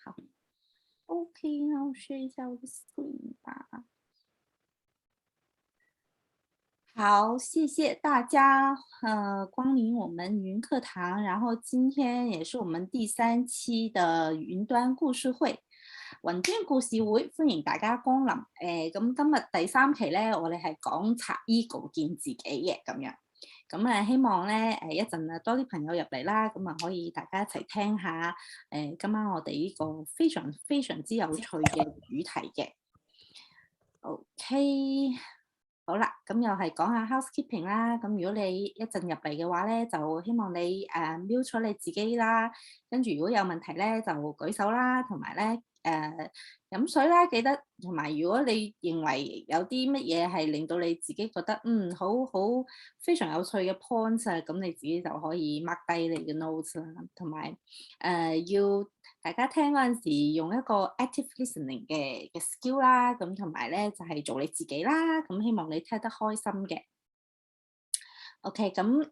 好 ，OK， 那我 share 一下我的 screen 吧。好，谢谢大家光臨我們雲課堂，然後今天也是我們第3期的雲端故事會。雲端故事會歡迎大家光臨。咁今日第3期咧，我哋係講拆 ego 見自己嘅咁樣。咁希望咧一陣多啲朋友入嚟啦，咁可以大家一齊聽下今晚我哋呢個非常非常之有趣嘅主題嘅。OK。好啦，咁又係講下 housekeeping 啦。咁如果你一陣入嚟嘅話咧，就希望你mute咗你自己啦。跟住如果有問題咧，就舉手啦。同埋咧飲水啦，記得。同埋如果你認為有啲乜嘢係令到你自己覺得好非常有趣嘅 points 啊，咁你自己就可以 mark 低你嘅 notes 啦。同埋要大家聽嗰陣時用一個 active listening 嘅 skill 啦，咁同埋咧就係做你自己啦，咁希望你聽得開心嘅。OK， 咁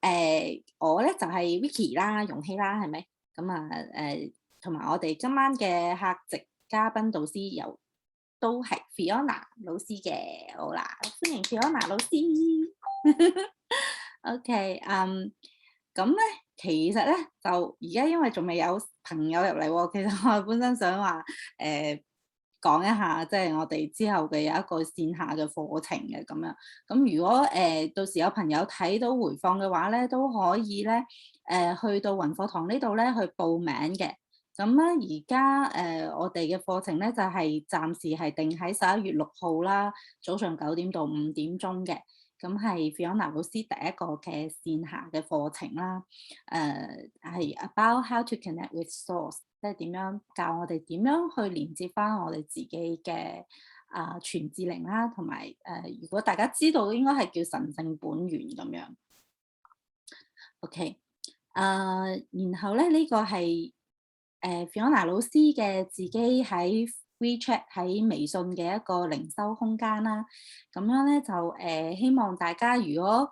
我咧就係 Vicky 啦，容希啦，係咪？咁同埋我哋今晚嘅客席嘉賓導師都係 Fiona 老師嘅，好啦，歡迎 Fiona 老師。OK，咁咧，其實咧就而家因為仲未有朋友入嚟喎，其實我本身想話講一下，即係我哋之後嘅有一個線下嘅課程嘅咁樣。咁如果到時有朋友睇到回放嘅話咧，都可以咧去到雲課堂呢度咧去報名嘅。咁咧而家我哋嘅課程咧就係暫時係定喺11月6號啦，早上9點到5點鐘嘅。咁係 Fiona 老師第一個嘅線下嘅課程啦，係 about how to connect with source， 即係點樣教我哋點樣去連接翻我哋自己嘅全智靈啦，同埋如果大家知道應該係叫神聖本源咁樣。OK，然後咧呢個係Fiona 老師嘅自己喺WeChat 喺微信嘅一個靈修空間啦，咁樣咧就希望大家如果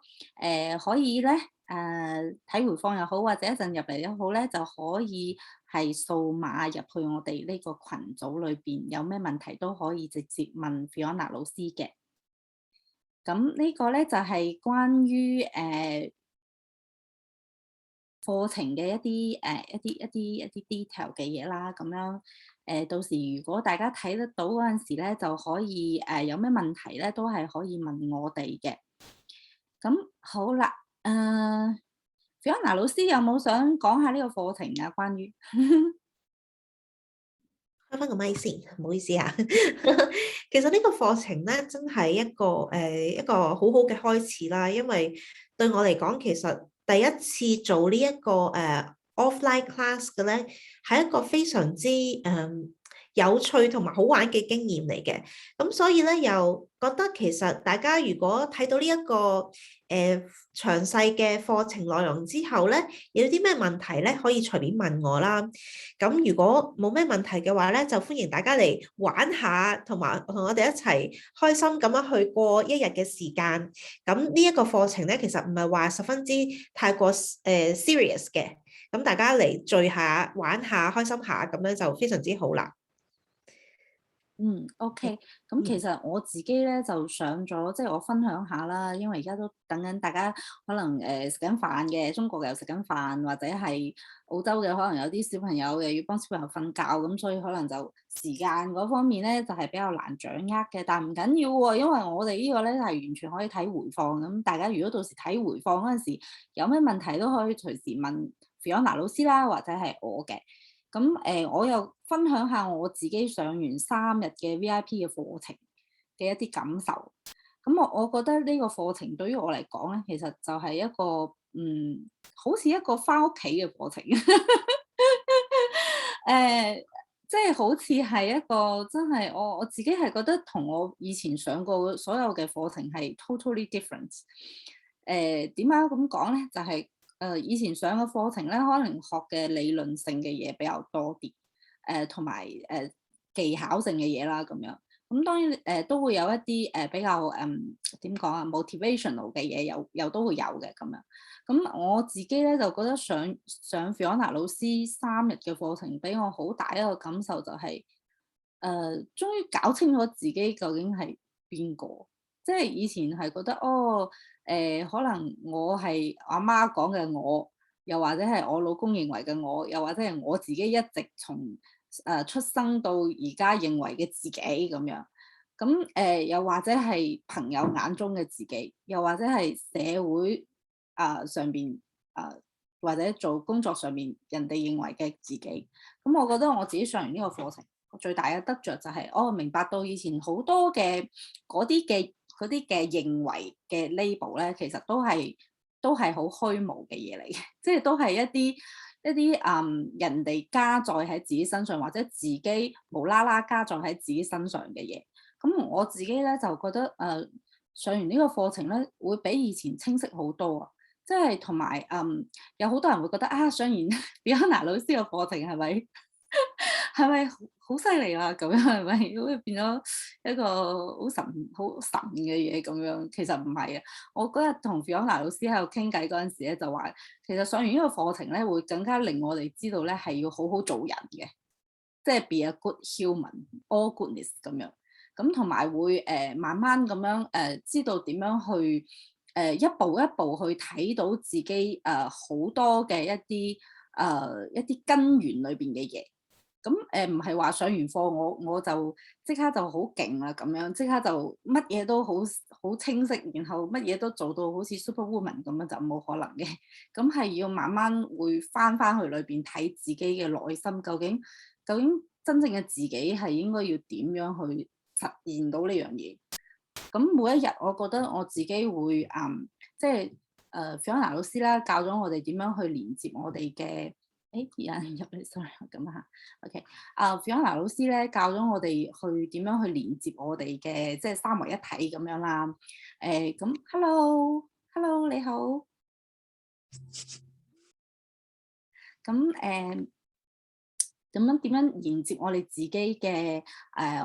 可以咧睇回放又好，或者一陣入嚟又好咧，就可以係掃碼入去我哋呢個群組裏邊，有咩問題都可以直接問 Fiona 老師嘅。咁呢個咧就係關於課程嘅一啲 detail 嘅嘢啦，咁樣到時如果大家睇得到嗰陣時咧，就可以有咩問題咧，都係可以問我哋嘅。咁好啦，Fiona 老師有冇想講下呢個課程啊？關於開翻個咪先，唔好意思啊。其實呢個課程咧，真係一個好好嘅開始啦，因為對我嚟講，其實第一次做呢一個offline class 嘅咧，係一個非常之有趣同埋好玩嘅經驗嚟嘅。咁所以咧，又覺得其實大家如果睇到呢一個詳細嘅課程內容之後咧，有啲咩問題咧，可以隨便問我啦。咁如果冇咩問題嘅話咧，就歡迎大家嚟玩下，同埋同我哋一齊開心咁樣去過一日嘅時間。咁呢一個課程咧，其實唔係話十分之太過serious 嘅。咁大家嚟聚下、玩下、開心下，咁樣就非常之好啦。OK，咁其實我自己咧就上咗，即係我分享下啦，因為而家都等緊大家可能食緊飯嘅，中國又食緊飯，或者係澳洲嘅，可能有啲小朋友嘅要幫小朋友瞓覺，咁所以可能就時間嗰方面咧就係比較難掌握嘅，但唔緊要喎，因為我哋呢個咧係完全可以睇回放，咁大家如果到時睇回放嗰陣時有咩問題都可以隨時問 Fiona 老師啦，或者係我嘅。咁我又分享下我自己上完3日嘅 VIP 嘅課程嘅一啲感受。咁我覺得呢個課程對於我嚟講咧，其實就係一個好似一個返屋企嘅課程。即係好似係一個真係我自己係覺得同我以前上過所有嘅課程係 totally different。點解咁講咧？就係以前上嘅課程咧，可能學嘅理論性嘅嘢比較多啲，同埋技巧性嘅嘢啦咁樣。咁當然都會有一啲比較點講啊 motivational 嘅嘢，又都會有嘅咁樣。咁我自己咧就覺得上 Fiona 老師3日嘅課程，俾我好大一個感受就係、終於搞清楚自己究竟係邊個。即係以前係覺得可能我係阿媽講嘅我，又或者係我老公認為嘅我，又或者係我自己一直從出生到而家認為嘅自己咁樣。咁又或者係朋友眼中嘅自己，又或者係社會上邊或者做工作上面人哋認為嘅自己。咁我覺得我自己上完呢個課程，最大嘅得着就係明白到以前好多嘅嗰啲嘅認為嘅 label 咧，其實都係好虛無嘅嘢嚟嘅，即係都係一啲人哋加載喺自己身上，或者自己無啦啦加載喺自己身上嘅嘢。咁我自己咧就覺得上完呢個課程咧，會比以前清晰好多啊！即係同埋有好多人會覺得上完 Fiona 老師嘅課程係咪好犀利啊？咁樣係咪會變咗一個好神嘅嘢咁樣？其實唔係啊！我嗰日同 Fiona 老師喺度傾偈嗰陣時咧，就話其實上完呢個課程咧，會更加令我哋知道咧係要好好做人嘅，即係 be a good human，all goodness 咁樣。咁同埋會慢慢咁樣知道點樣去一步一步去睇到自己好多嘅一啲根源裏邊嘅嘢。咁唔係話上完課我就即刻就好勁啦咁樣，即刻就乜嘢都好清晰，然後乜嘢都做到好似 superwoman 咁樣，就冇可能嘅。咁係要慢慢會翻去裏邊睇自己嘅內心，究竟真正嘅自己係應該要點樣去實現到呢樣嘢。咁每一日我覺得我自己會即係Fiona 老師啦，教咗我哋點樣去連接我哋嘅。有人入嚟 sorry 咁啊 OK Fiona 老師咧教咗我哋去點樣去連接我哋嘅即係三位一體咁樣啦。咁 hello 你好。咁點樣連接我哋自己嘅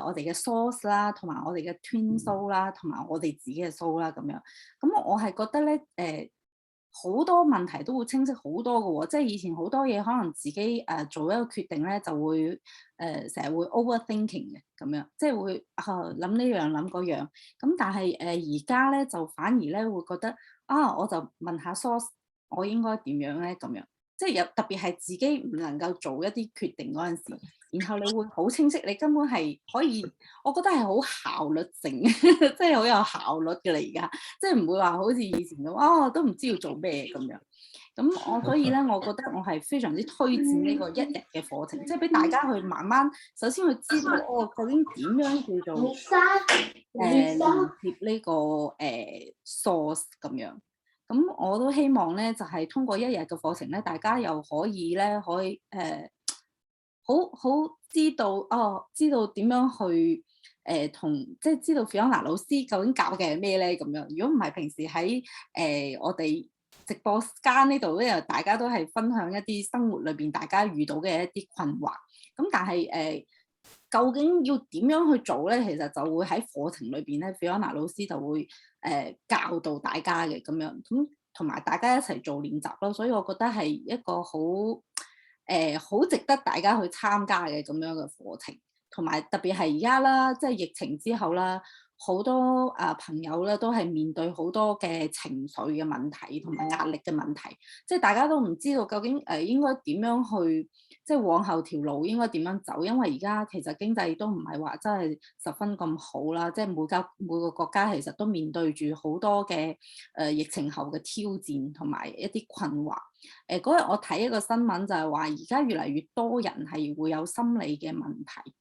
我哋嘅 source 啦，同埋我哋嘅 twin soul 啦，同埋我哋自己嘅 soul 啦咁樣。咁我係覺得咧好多問題都會清晰好多嘅喎，即係以前好多嘢可能自己做一個決定咧，就會成日會 overthinking 嘅咁樣，即係會諗呢樣諗嗰樣。咁但係而家咧就反而咧會覺得我就問下 source，我應該點樣咧咁樣。即係有特別係自己唔能夠做一啲決定嗰陣時，然後你會好清晰，你根本係可以，我覺得係好效率性，即係好有效率嘅啦而家，即係唔會話好似以前咁都唔知要做咩咁樣。咁所以咧，我覺得我係非常之推薦呢個1日嘅課程，即係俾大家去慢慢首先去知道究竟點樣叫做連接呢個source 咁樣。咁我都希望咧，就係通過1日嘅課程咧，大家又可以好知道點樣去即係知道 Fiona 老師究竟教嘅係咩咧咁樣。如果唔係平時喺我哋直播間呢度咧，大家都係分享一啲生活裏邊大家遇到嘅一啲困惑。咁但係究竟要點樣去做咧？其實就會喺課程裏邊咧，Fiona 老師就會教導大家嘅咁樣，咁同埋大家一齊做練習咯。所以我覺得係一個好值得大家去參加嘅咁樣嘅課程，同埋特別係而家啦，即係疫情之後啦，好多朋友咧都係面對好多嘅情緒嘅問題同埋壓力嘅問題，即係大家都唔知道究竟應該點樣去，即係往後條路應該點樣走，因為而家其實經濟都唔係話真係十分咁好啦，即係每個國家其實都面對住好多嘅疫情後嘅挑戰同埋一啲困惑。嗰日我睇一個新聞就係話，而家越嚟越多人係會有心理嘅問題。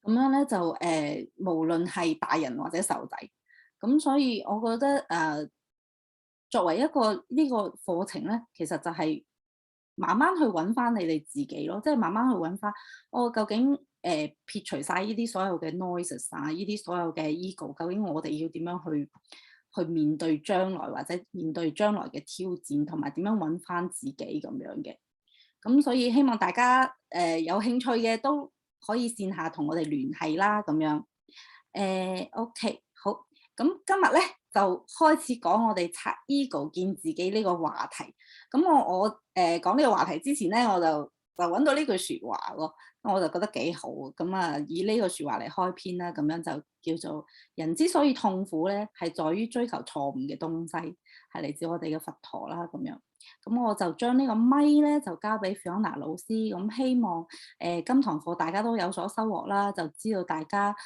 咁樣咧就無論係大人或者細仔，咁所以我覺得作為一個呢個課程咧，其實就係慢慢去揾翻你哋自己咯，即係慢慢去揾翻究竟撇除晒呢啲所有嘅 noises 呢啲所有嘅 ego， 究竟我哋要點樣去面對將來，或者面對將來嘅挑戰，同埋點樣揾翻自己咁樣嘅。咁所以希望大家有興趣嘅都可以線下同我哋聯繫啦咁樣。OK 好，咁今日咧就開始講我哋拆 ego 見自己呢個話題。咁我講呢個話題之前咧，我就揾到呢句説話咯，我就覺得幾好。咁啊，以呢個説話嚟開篇啦，咁樣就叫做人之所以痛苦咧，係在於追求錯誤嘅東西，係嚟自我哋嘅佛陀啦咁樣。咁我就將呢個咪咧就交俾 Fiona 老師，咁希望今堂課大家都有所收穫啦，就知道大家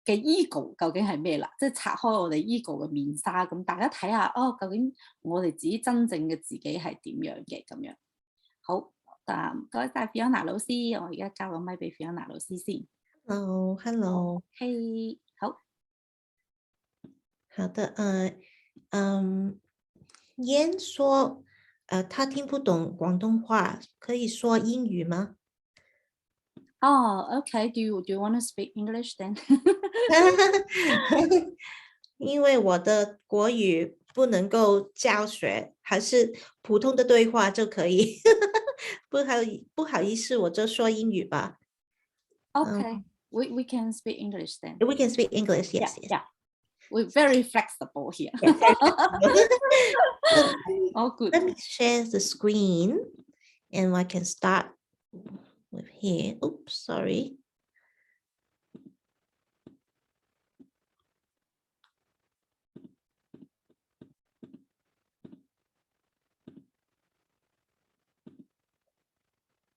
嘅 ego 究竟係咩啦，即係拆開我哋 ego 嘅面紗，咁大家睇下究竟我哋自己真正嘅自己係點樣嘅咁樣。好，唔該晒 Fiona 老師，我而家交個咪俾 Fiona 老師先。Hello。OK， 好。好的，燕說，他聽不懂廣東話，可以說英語嗎OK. Do you want to speak English then? 因為我的國語不能夠教學，還是普通的對話就可以。不好意思，我就說英語吧。Okay, we can speak English then. We can speak English, yes. Yeah. We're very flexible here. Oh, good. Let me share the screen and I can start with here. Oops, sorry.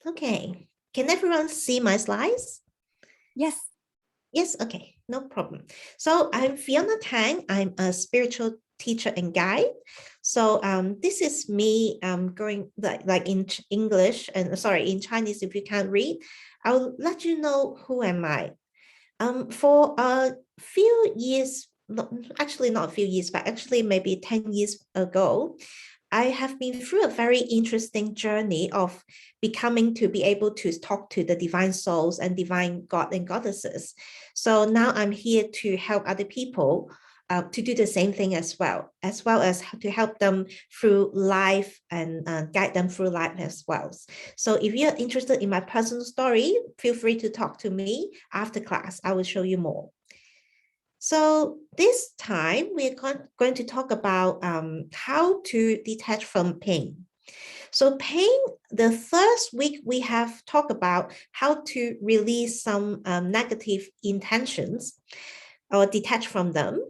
Okay, can everyone see my slides? Yes. Yes, okay, no problem. So I'm Fiona Tang. I'm a spiritual teacher and guide. So this is me going like in English and sorry, in Chinese, if you can't read, I'll let you know who am I. For a few years, actually not a few years, but actually maybe 10 years ago, I have been through a very interesting journey of becoming to be able to talk to the divine souls and divine God and goddesses. So now I'm here to help other people to do the same thing as well as to help them through life and guide them through life as well. So if you're interested in my personal story, feel free to talk to me after class. I will show you more. So this time we're going to talk about how to detach from pain. So pain, the first week we have talked about how to release some negative intentions or detach from them.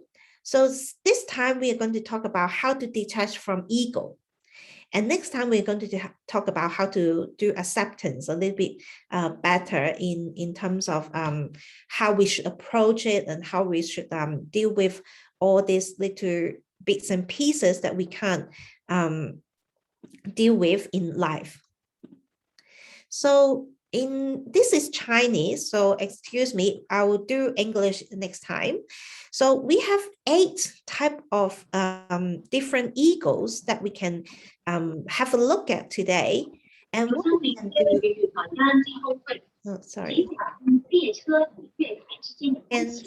So this time we are going to talk about how to detach from ego. And next time we're going to talk about how to do acceptance a little bit better in terms of how we should approach it and how we should deal with all these little bits and pieces that we can't deal with in life. So this is Chinese, so excuse me, I will do English next time. So we have 8 types of different egos that we can have a look at today. And what we can do, oh, sorry. And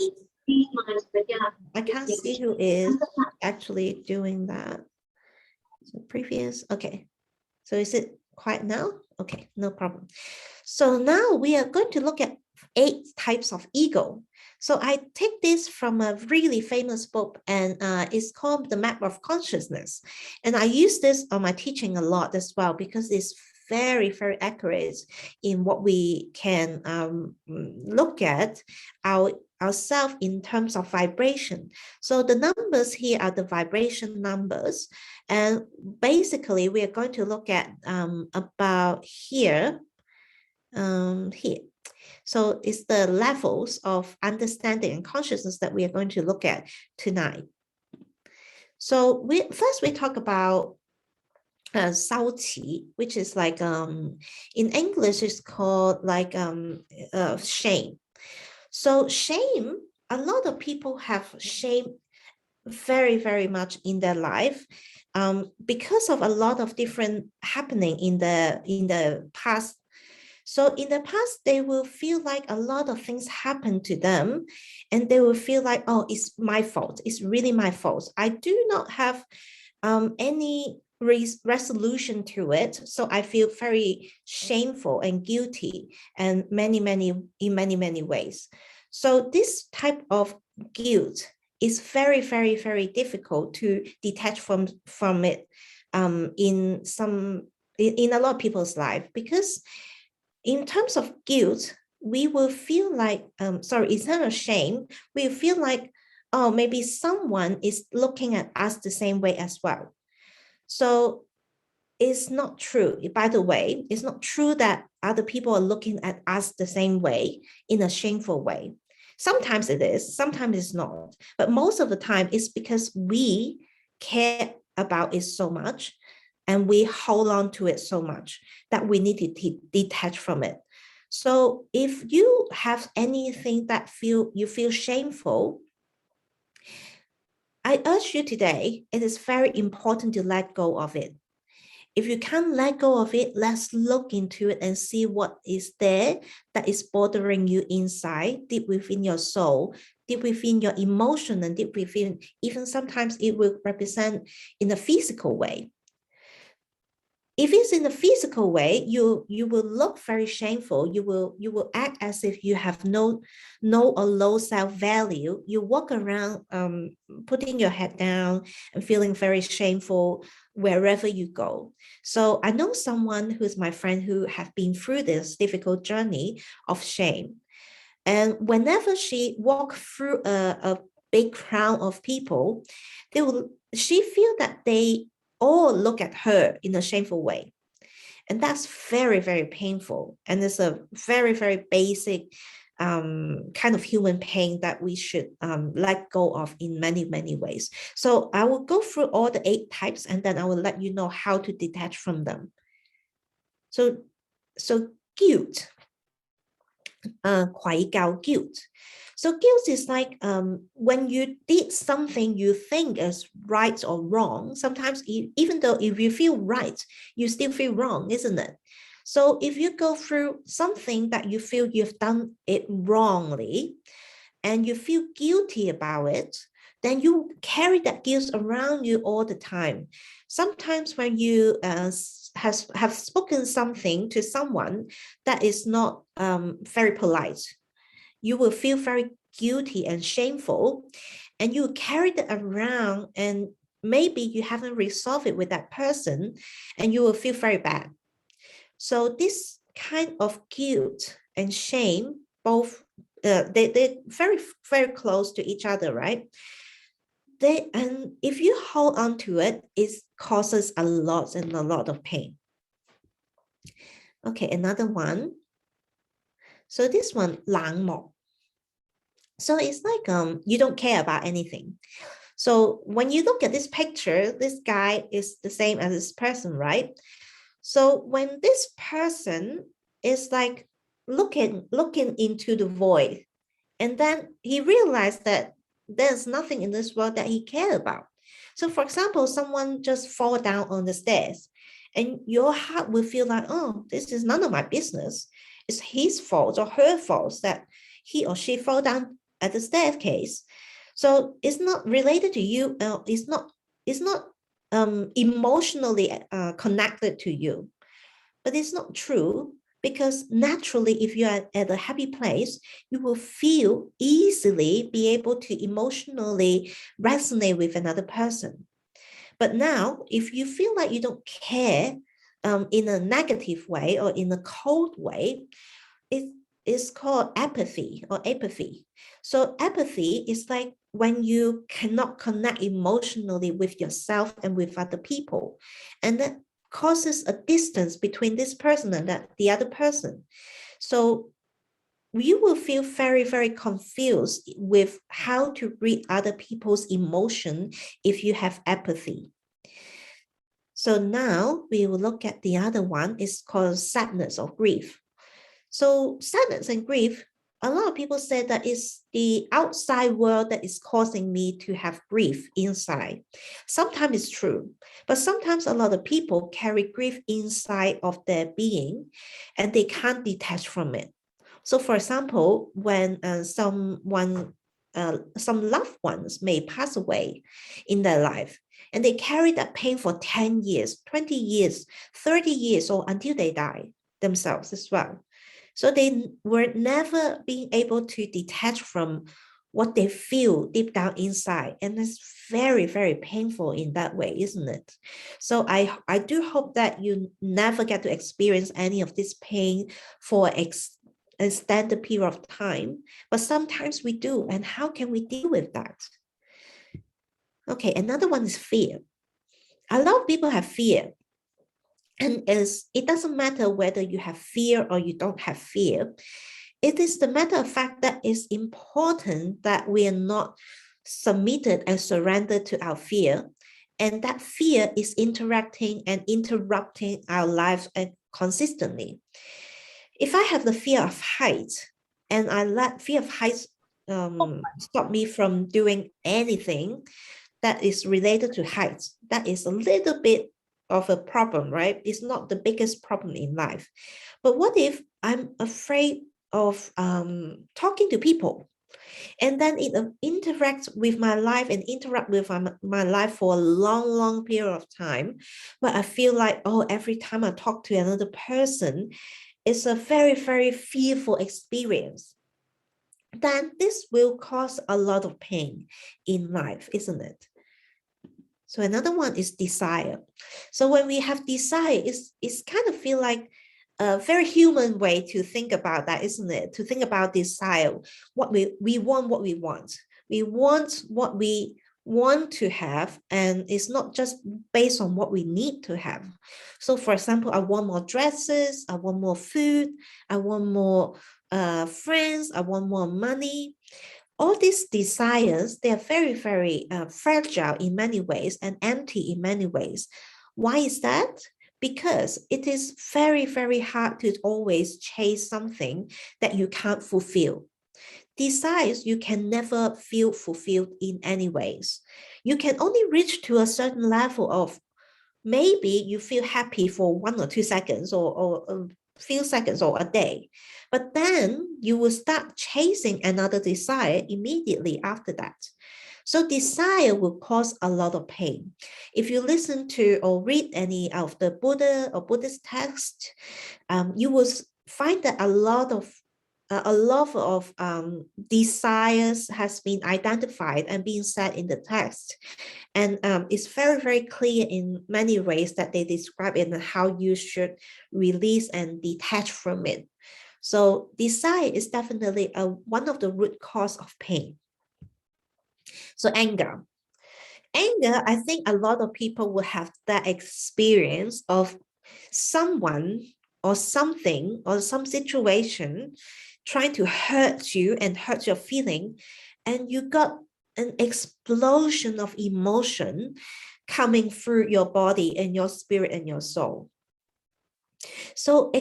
I can't see who is actually doing that. So previous, okay. So is it quiet now? Okay, no problem. So now we are going to look at 8 types of ego. So I take this from a really famous book and it's called The Map of Consciousness. And I use this on my teaching a lot as well because it's very, very accurate in what we can look at ourselves in terms of vibration. So the numbers here are the vibration numbers. And basically, we are going to look at about here. Here. So it's the levels of understanding and consciousness that we are going to look at tonight. So first we talk about 骚气, which is like in English it's called like shame. So shame, a lot of people have shame very, very much in their life because of a lot of different happening in the past. So in the past, they will feel like a lot of things happen to them and they will feel like, oh, it's my fault. It's really my fault. I do not have any resolution to it. So I feel very shameful and guilty and in many ways. So this type of guilt is very, very, very difficult to detach from it in a lot of people's life, because in terms of guilt, we will feel like, instead of shame, we feel like, oh, maybe someone is looking at us the same way as well. So it's not true. By the way, it's not true that other people are looking at us the same way in a shameful way. Sometimes it is, sometimes it's not. But most of the time, it's because we care about it so much and we hold on to it so much that we need to detach from it. So if you have anything that you feel shameful, I urge you today, it is very important to let go of it. If you can't let go of it, let's look into it and see what is there that is bothering you inside, deep within your soul, deep within your emotion, and deep within, even sometimes it will represent in a physical way. If it's in a physical way, you will look very shameful. You will act as if you have no or low self-value. You walk around putting your head down and feeling very shameful wherever you go. So I know someone who's my friend who have been through this difficult journey of shame. And whenever she walks through a big crowd of people, she feel that they all look at her in a shameful way. And that's very, very painful. And it's a very, very basic kind of human pain that we should let go of in many ways. So I will go through all the 8 types, and then I will let you know how to detach from them. So guilt, 愧疚 guilt. So guilt is like when you did something you think is right or wrong, sometimes even though if you feel right, you still feel wrong, isn't it? So if you go through something that you feel you've done it wrongly and you feel guilty about it, then you carry that guilt around you all the time. Sometimes when you have spoken something to someone that is not very polite, you will feel very guilty and shameful, and you carry that around, and maybe you haven't resolved it with that person, and you will feel very bad. So this kind of guilt and shame, both they're very, very close to each other, right? And if you hold on to it, it causes a lot of pain. Okay, another one. So this one, 冷漠. So it's like you don't care about anything. So when you look at this picture, this guy is the same as this person, right? So when this person is like looking into the void, and then he realized that there's nothing in this world that he cared about. So for example, someone just fall down on the stairs, and your heart will feel like, oh, this is none of my business. It's his fault or her fault that he or she fall down at the staircase. So it's not related to you. It's not emotionally connected to you. But it's not true, because naturally, if you are at a happy place, you will feel easily be able to emotionally resonate with another person. But now, if you feel like you don't care in a negative way or in a cold way, it's called apathy or apathy. So apathy is like when you cannot connect emotionally with yourself and with other people, and that causes a distance between this person and the other person. So you will feel very, very confused with how to read other people's emotion if you have apathy. So now we will look at the other one. It's called sadness or grief. So sadness and grief, a lot of people say that it's the outside world that is causing me to have grief inside. Sometimes it's true, but sometimes a lot of people carry grief inside of their being and they can't detach from it. So for example, when some loved ones may pass away in their life, And they carry that pain for 10 years, 20 years, 30 years, or until they die themselves as well. So they were never being able to detach from what they feel deep down inside. And it's very, very painful in that way, isn't it? So I do hope that you never get to experience any of this pain for an extended period of time. But sometimes we do. And how can we deal with that? Okay, another one is fear. A lot of people have fear. And it doesn't matter whether you have fear or you don't have fear. It is the matter of fact that it's important that we are not submitted and surrendered to our fear, and that fear is interacting and interrupting our lives consistently. If I have the fear of heights and I let fear of heights stop me from doing anything that is related to heights, that is a little bit of a problem, right? It's not the biggest problem in life. But what if I'm afraid of talking to people, and then it interacts with my life and interact with my life for a long period of time, where I feel like, oh, every time I talk to another person, it's a very, very fearful experience. Then this will cause a lot of pain in life, isn't it? So another one is desire. So when we have desire, it's kind of feel like a very human way to think about that, isn't it? To think about desire, what we want, what we want. We want what we want to have, and it's not just based on what we need to have. So for example, I want more dresses, I want more food, I want more friends, I want more money. All these desires, they are very, very fragile in many ways and empty in many ways. Why is that? Because it is very, very hard to always chase something that you can't fulfill. Desires, you can never feel fulfilled in any ways. You can only reach to a certain level of, maybe you feel happy for 1 or 2 seconds or a few seconds or a day. But then you will start chasing another desire immediately after that. So desire will cause a lot of pain. If you listen to or read any of the Buddha or Buddhist text, you will find that a lot of desires has been identified and being said in the text. And it's very, very clear in many ways that they describe it and how you should release and detach from it. So desire is definitely one of the root cause of pain. So anger. Anger, I think a lot of people will have that experience of someone or something or some situation trying to hurt you and hurt your feeling, and you got an explosion of emotion coming through your body and your spirit and your soul. So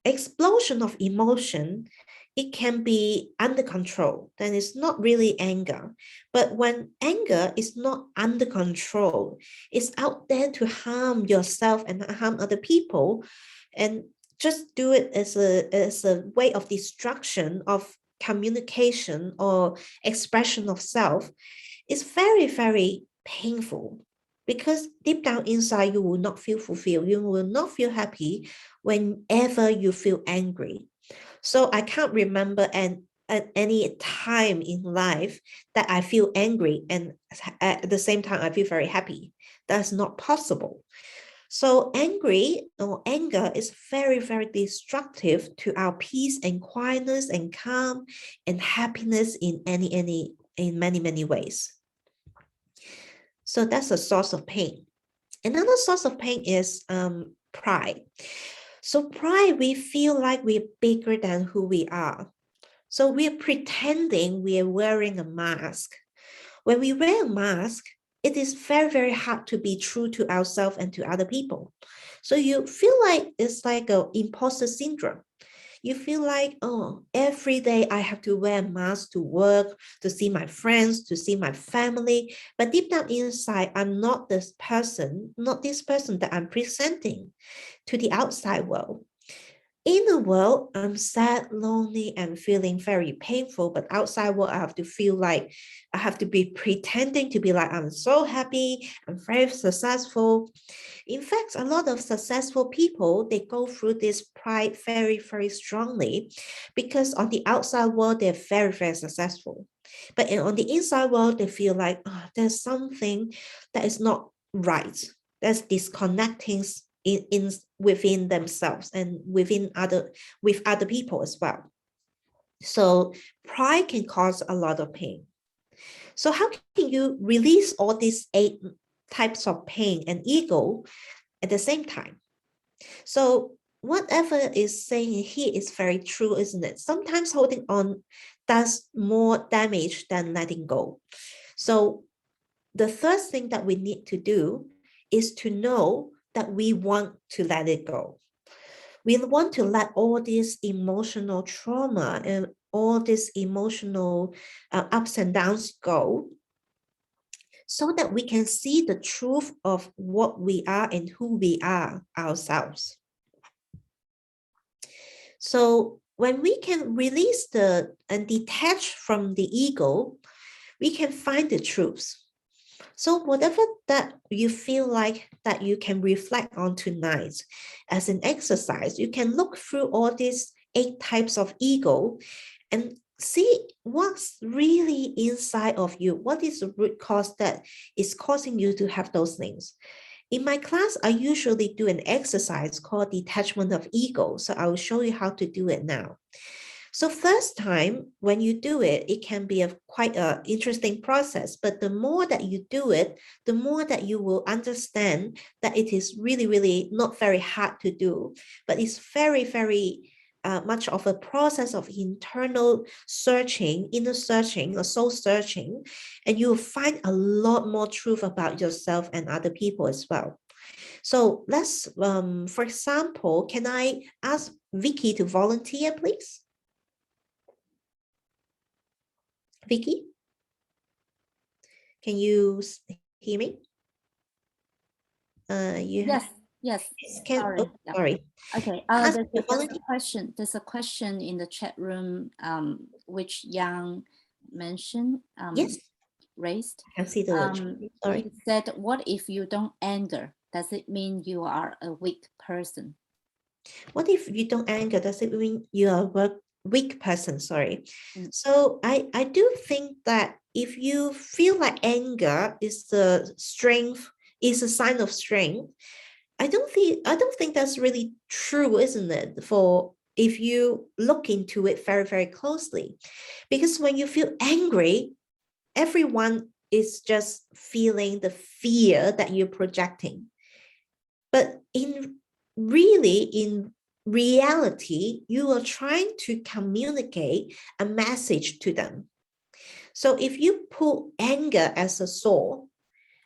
explosion of emotion, it can be under control, then it's not really anger. But when anger is not under control, it's out there to harm yourself and harm other people, and just do it as a way of destruction of communication or expression of self, is very, very painful, because deep down inside you will not feel fulfilled. You will not feel happy whenever you feel angry. So I can't remember at any time in life that I feel angry and at the same time I feel very happy. That's not possible. So angry or anger is very, very destructive to our peace and quietness and calm and happiness in many ways. So that's a source of pain. Another source of pain is pride. So pride, we feel like we're bigger than who we are. So we're pretending we are wearing a mask. When we wear a mask, it is very, very hard to be true to ourselves and to other people. So you feel like it's like an imposter syndrome. You feel like, oh, every day I have to wear a mask to work, to see my friends, to see my family. But deep down inside, I'm not this person that I'm presenting to the outside world. In the world, I'm sad, lonely, and feeling very painful, but outside world, I have to feel like I have to be pretending to be like I'm so happy, I'm very successful. In fact, a lot of successful people, they go through this pride very, very strongly because on the outside world, they're very, very successful. But on the inside world, they feel like there's something that is not right. There's disconnecting in within themselves and with other people as well. So pride can cause a lot of pain. So how can you release all these 8 types of pain and ego at the same time? So whatever is saying here is very true, isn't it? Sometimes holding on does more damage than letting go. So the first thing that we need to do is to know that we want to let it go. We want to let all this emotional trauma and all this emotional ups and downs go, so that we can see the truth of what we are and who we are ourselves. So when we can release and detach from the ego, we can find the truth. So whatever that you feel like that you can reflect on tonight as an exercise, you can look through all these 8 types of ego and see what's really inside of you. What is the root cause that is causing you to have those things? In my class, I usually do an exercise called Detachment of Ego. So I will show you how to do it now. So first time when you do it, it can be quite an interesting process, but the more that you do it, the more that you will understand that it is really, really not very hard to do, but it's very, very much of a process of internal searching, inner searching, or soul searching, and you will find a lot more truth about yourself and other people as well. So let's, for example, can I ask Vicky to volunteer, please? Vicky, can you hear me? Yes. Sorry. Sorry. Okay. There's a question in the chat room, which Yang mentioned. Yes. Raised. I can see the. Sorry. He said, "What if you don't anger? Does it mean you are a weak person?" What if you don't anger? Does it mean you are a weak person? Sorry. So I do think that if you feel like anger is the strength, is a sign of strength, I don't think that's really true, isn't it? For if you look into it very, very closely, because when you feel angry, everyone is just feeling the fear that you're projecting. But in reality, you are trying to communicate a message to them. So if you put anger as a sword,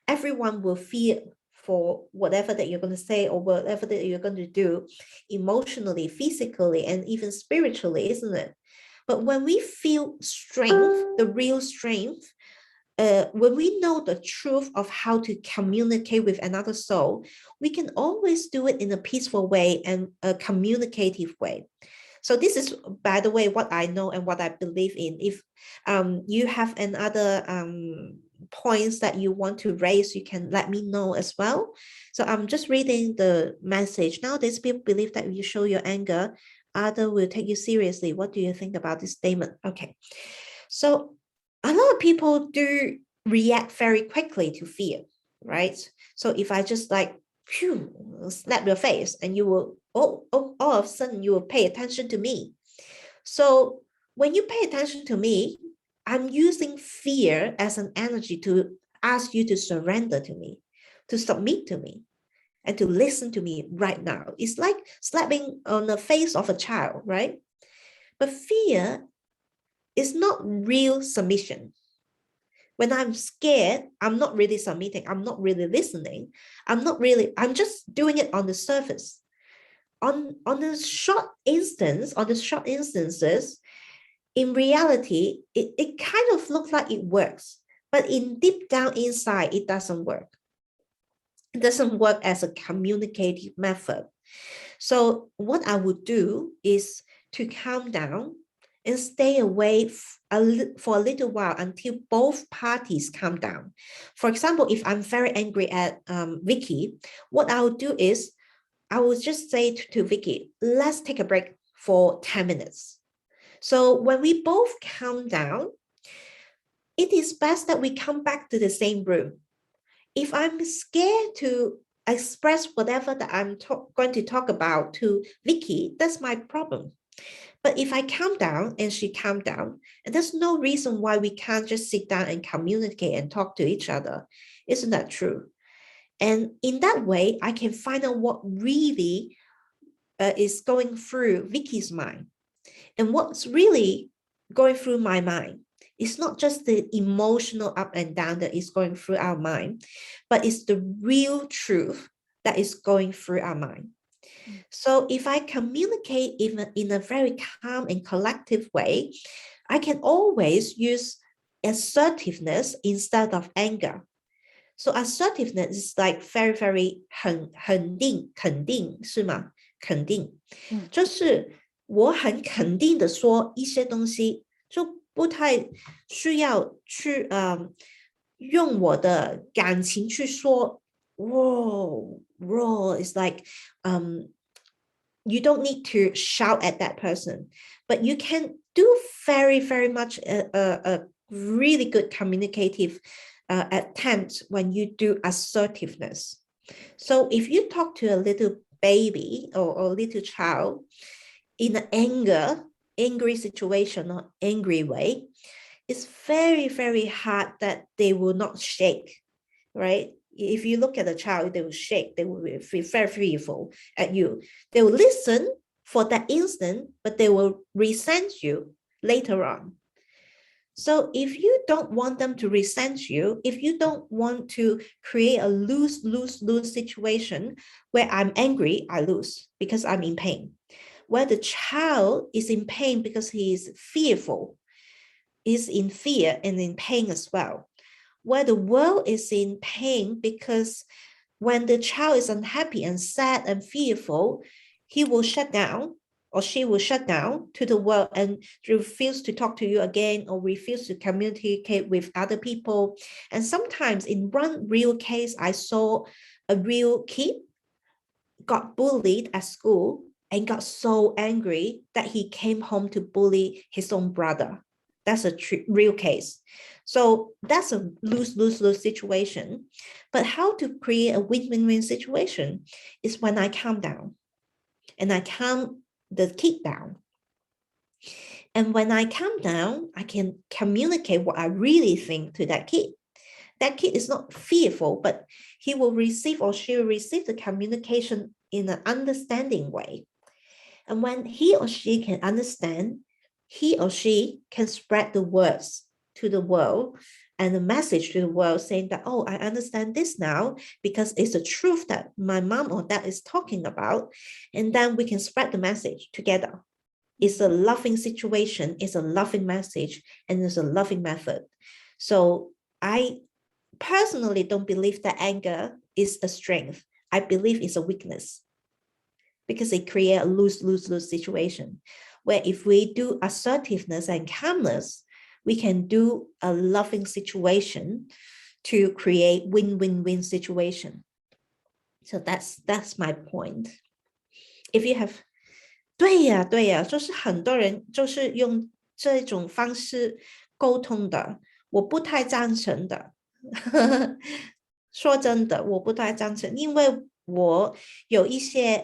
everyone will fear for whatever that you're going to say or whatever that you're going to do emotionally, physically, and even spiritually, isn't it? But when we feel strength, the real strength, when we know the truth of how to communicate with another soul, we can always do it in a peaceful way and a communicative way. So this is, by the way, what I know and what I believe in. If you have another points that you want to raise, you can let me know as well. So I'm just reading the message. Nowadays, people believe that if you show your anger, others will take you seriously. What do you think about this statement? Okay. So a lot of people do react very quickly to fear, right? So if I just like, slap your face and you will, all of a sudden you will pay attention to me. So when you pay attention to me, I'm using fear as an energy to ask you to surrender to me, to submit to me, and to listen to me right now. It's like slapping on the face of a child, right? But fear is not real submission. When I'm scared, I'm not really submitting. I'm not really listening. I'm just doing it on the surface. On the short instances, in reality, it kind of looks like it works, but in deep down inside, it doesn't work. It doesn't work as a communicative method. So what I would do is to calm down and stay away for a little while until both parties calm down. For example, if I'm very angry at Vicky, what I would do is I would just say to Vicky, let's take a break for 10 minutes. So when we both calm down, it is best that we come back to the same room. If I'm scared to express whatever that I'm going to talk about to Vicky, that's my problem. But if I calm down and she calm down, and there's no reason why we can't just sit down and communicate and talk to each other. Isn't that true? And in that way, I can find out what really is going through Vicky's mind. And what's really going through my mind. It's not just the emotional up and down that is going through our mind, but it's the real truth that is going through our mind. So if I communicate in a very calm and collective way, I can always use assertiveness instead of anger. So assertiveness is like very, very 肯定是吗？肯定，就是我很肯定的说一些东西，就不太需要去用我的感情去说。Raw is like you don't need to shout at that person, but you can do very, very much a really good communicative attempt when you do assertiveness. So if you talk to a little baby or a little child in an angry situation or angry way, it's very, very hard that they will not shake, right? If you look at a child, they will shake, they will feel very fearful at you. They will listen for that instant, but they will resent you later on. So if you don't want them to resent you, if you don't want to create a lose situation where I'm angry, I lose because I'm in pain. Where the child is in pain because he is fearful, is in fear and in pain as well. Where the world is in pain because when the child is unhappy and sad and fearful, he will shut down or she will shut down to the world and refuse to talk to you again or refuse to communicate with other people. And sometimes in one real case, I saw a real kid got bullied at school and got so angry that he came home to bully his own brother. That's a real case. So that's a lose situation. But how to create a win-win-win situation is when I calm down and I calm the kid down. And when I calm down, I can communicate what I really think to that kid. That kid is not fearful, but he will receive or she will receive the communication in an understanding way. And when he or she can understand, he or she can spread the words to the world and the message to the world saying that, oh, I understand this now because it's a truth that my mom or dad is talking about. And then we can spread the message together. It's a loving situation, it's a loving message, and it's a loving method. So I personally don't believe that anger is a strength. I believe it's a weakness because it creates a lose situation where if we do assertiveness and calmness, we can do a loving situation to create win-win-win situation. So that's my point. If you have 对呀，就是很多人就是用这种方式沟通的，我不太赞成的。说真的，我不太赞成，因为我有一些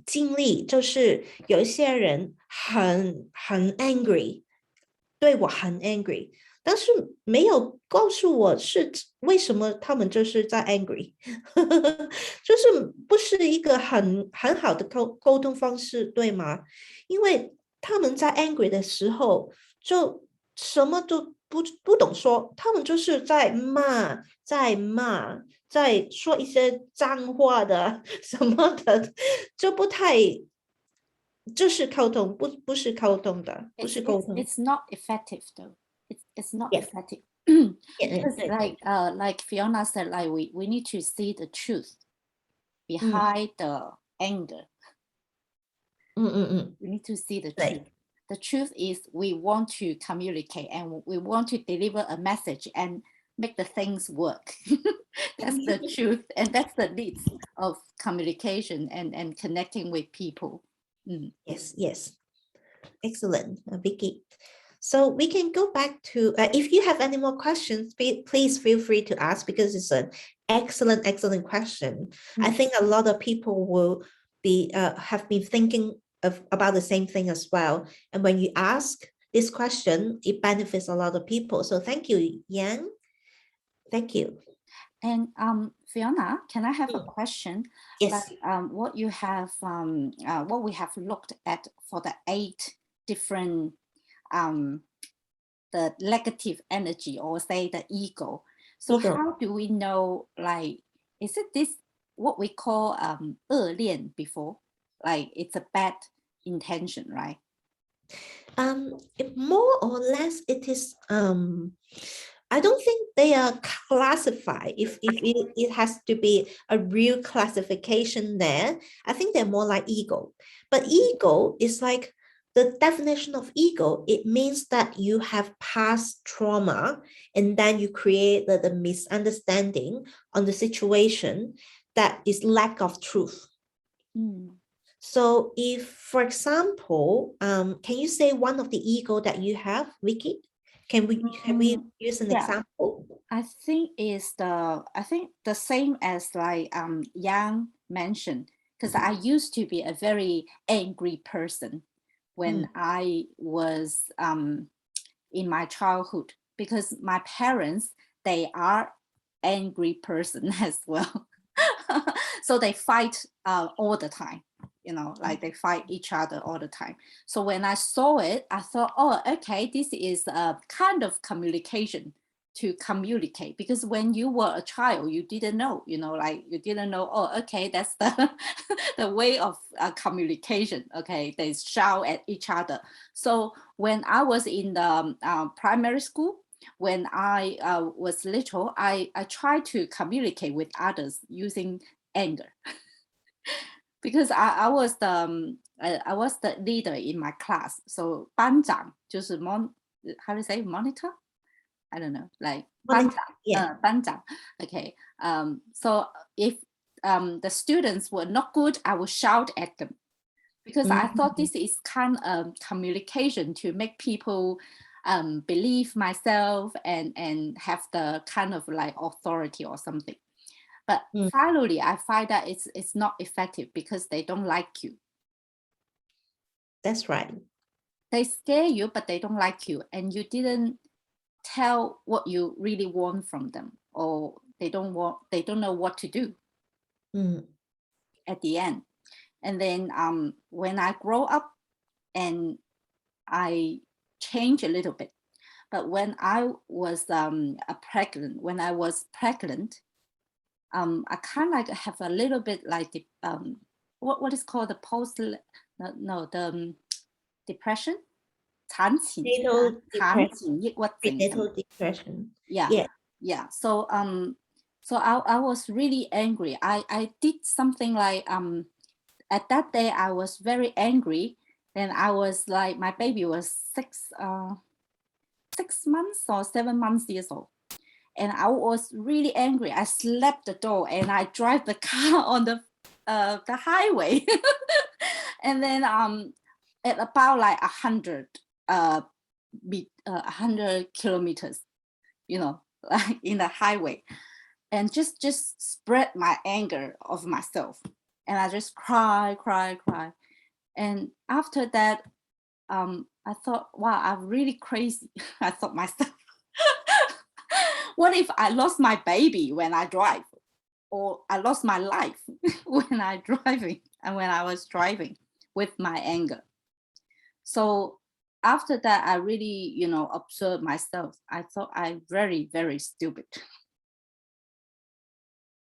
经历，就是有一些人很 angry， 对我很 angry， 但是没有告诉我是为什么他们就是在 angry， 就是不是一个很好的沟通方式，对吗？因为他们在 angry 的时候就什么都不懂说，他们就是在骂，在说一些脏话的什么的，就不太就是沟通，不是沟通的，不是沟通。It's not effective though. It's not effective. Because like Fiona said, like we need to see the truth behind the anger. We need to see the Right. truth. The truth is we want to communicate and we want to deliver a message and make the things work. That's the truth. And that's the needs of communication and connecting with people. Yes. Excellent, Vicky. So we can go back to, if you have any more questions, please feel free to ask, because it's an excellent question. I think a lot of people will have been thinking about the same thing as well. And when you ask this question, it benefits a lot of people. So thank you, Yang. Thank you. And Fiona, can I have a question? Yes. Like, what we have looked at for the 8 different the negative energy, or say the ego. So how do we know, like, is it this what we call 恶恋 before? Like, it's a bad intention, right? More or less it is, I don't think they are classified. If it has to be a real classification there, I think they're more like ego. But ego is like, the definition of ego, it means that you have past trauma and then you create the misunderstanding on the situation that is lack of truth. So if, for example, can you say one of the ego that you have, Vicky? Can we use an example? I think the same as like Yang mentioned, because I used to be a very angry person when I was in my childhood, because my parents, they are angry person as well. So they fight all the time, you know, like they fight each other all the time. So when I saw it, I thought, oh, okay, this is a kind of communication to communicate, because when you were a child, you didn't know, you know, like you didn't know, oh, okay, that's the the way of communication. Okay, they shout at each other. So when I was in the primary school, when I was little, I tried to communicate with others using anger. Because I was the leader in my class. So 班长就是 how to say monitor? I don't know, like 班长, 班长. Okay. So if the students were not good, I would shout at them, because I thought this is kind of communication to make people believe myself and have the kind of like authority or something. But finally, I find that it's not effective, because they don't like you. That's right. They scare you, but they don't like you, and you didn't tell what you really want from them, or they don't know what to do at the end. And then when I grow up and I change a little bit, but when I was pregnant, I kind of like have a little bit like the what is called the depression. 产前抑鬱症. Prenatal depression. Yeah. So I was really angry. I did something like at that day I was very angry. Then I was like, my baby was 6 months or 7 months years old. And I was really angry. I slapped the door and I drive the car on the highway. And then at about like 100 kilometers, you know, like in the highway, and just spread my anger of myself. And I just cry. And after that, I thought, wow, I'm really crazy. I thought myself, what if I lost my baby when I drive, or I lost my life when I was driving with my anger? So after that, I really, you know, observed myself. I thought I'm very, very stupid.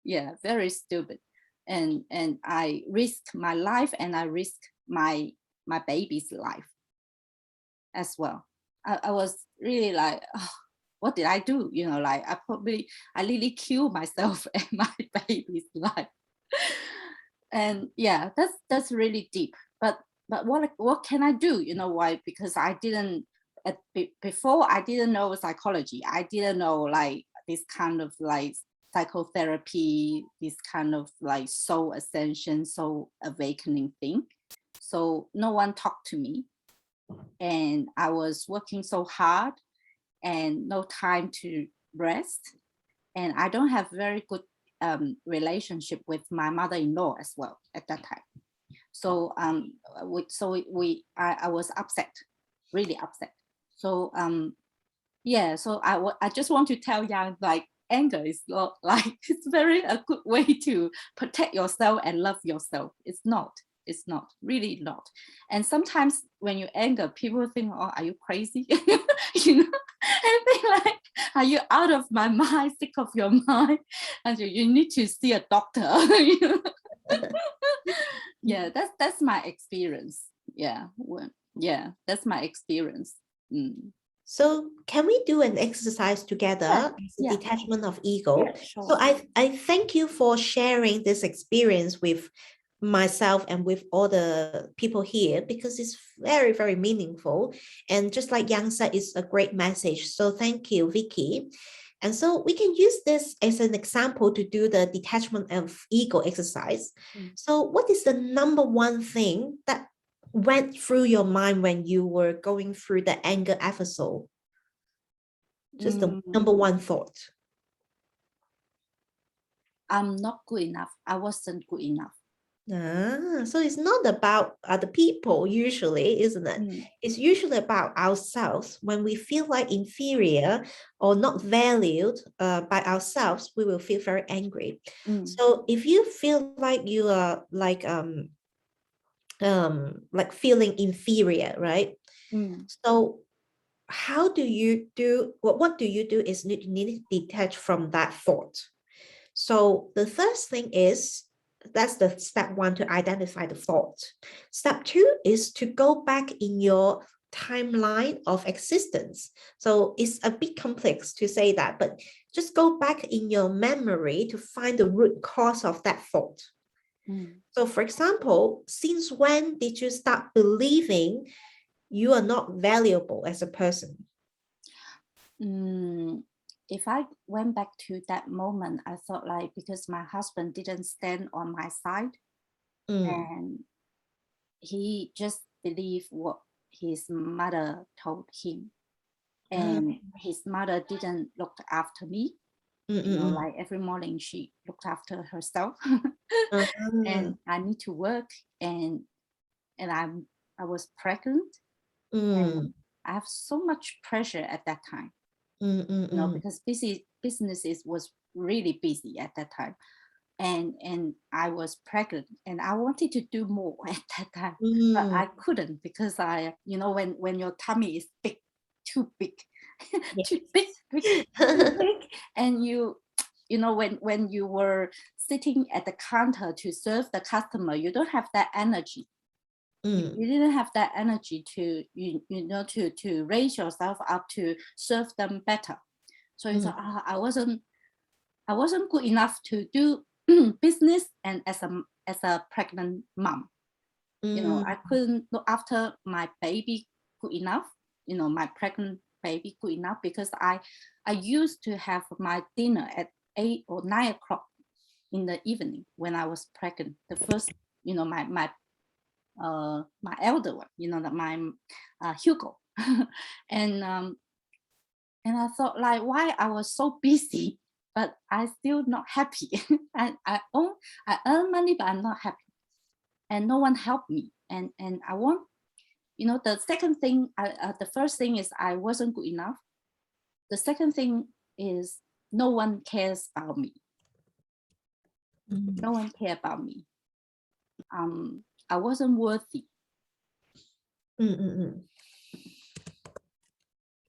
Yeah, very stupid. And I risked my life, and I risked my baby's life as well. I was really like, oh, what did I do? You know, like I really killed myself and my baby's life. And yeah, that's really deep. But but what can I do? You know why? Because I didn't before, I didn't know psychology. I didn't know like this kind of like psychotherapy, this kind of like soul ascension, soul awakening thing. So no one talked to me, and I was working so hard and no time to rest. And I don't have very good relationship with my mother-in-law as well at that time. So I was upset, really upset. So yeah, so I just want to tell Yang, like, anger is not like it's very a good way to protect yourself and love yourself. It's not really not. And sometimes when you anger, people think, oh, are you crazy? You know, and they like, are you out of my mind, sick of your mind? And you need to see a doctor. You know? Yeah, that's my experience. Yeah, that's my experience. So can we do an exercise together? Yeah. Detachment of ego. Yeah, sure. So I thank you for sharing this experience with myself and with all the people here, because it's very, very meaningful. And just like Yang said, it's a great message. So thank you, Vicky. And so we can use this as an example to do the detachment of ego exercise. So what is the number one thing that went through your mind when you were going through the anger episode? Just the number one thought. I'm not good enough. I wasn't good enough. So it's not about other people usually, isn't it? It's usually about ourselves. When we feel like inferior or not valued by ourselves, we will feel very angry. So if you feel like you are like feeling inferior, right? So how do you do, what do you do is you need to detach from that thought. So the first thing is, that's the step one, to identify the thought. Step two is to go back in your timeline of existence. So it's a bit complex to say that, but just go back in your memory to find the root cause of that thought. So for example, since when did you start believing you are not valuable as a person? If I went back to that moment, I thought like, because my husband didn't stand on my side, and he just believed what his mother told him, and his mother didn't look after me. You know, like every morning she looked after herself, and I need to work, and I was pregnant, and I have so much pressure at that time. You know, because businesses was really busy at that time, and I was pregnant, and I wanted to do more at that time, but I couldn't, because I, you know, when your tummy is big, too big, too big, and you know, when you were sitting at the counter to serve the customer, you don't have that energy. You didn't have that energy to you know to raise yourself up to serve them better. So you thought, I wasn't good enough to do business, and as a pregnant mom, you know, I couldn't look after my baby good enough, you know, my pregnant baby good enough, because I used to have my dinner at 8 or 9 o'clock in the evening when I was pregnant. The first, you know, my elder one, you know, that my Hugo, and I thought like, why I was so busy, but I still not happy. I earn money, but I'm not happy, and no one helped me. And I want, you know, the second thing, the first thing is I wasn't good enough. The second thing is no one cares about me. No one cared about me. I wasn't worthy. And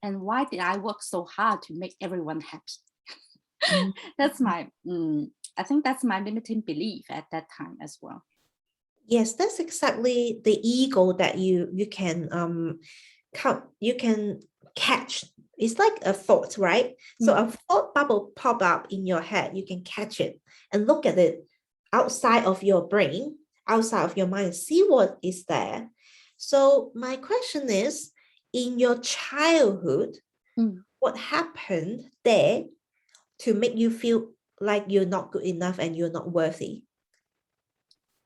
why did I work so hard to make everyone happy? That's my, I think that's my limiting belief at that time as well. Yes, that's exactly the ego that you can catch. It's like a thought, right? So a thought bubble pop up in your head. You can catch it and look at it outside of your brain, outside of your mind, see what is there. So my question is, in your childhood, what happened there to make you feel like you're not good enough and you're not worthy?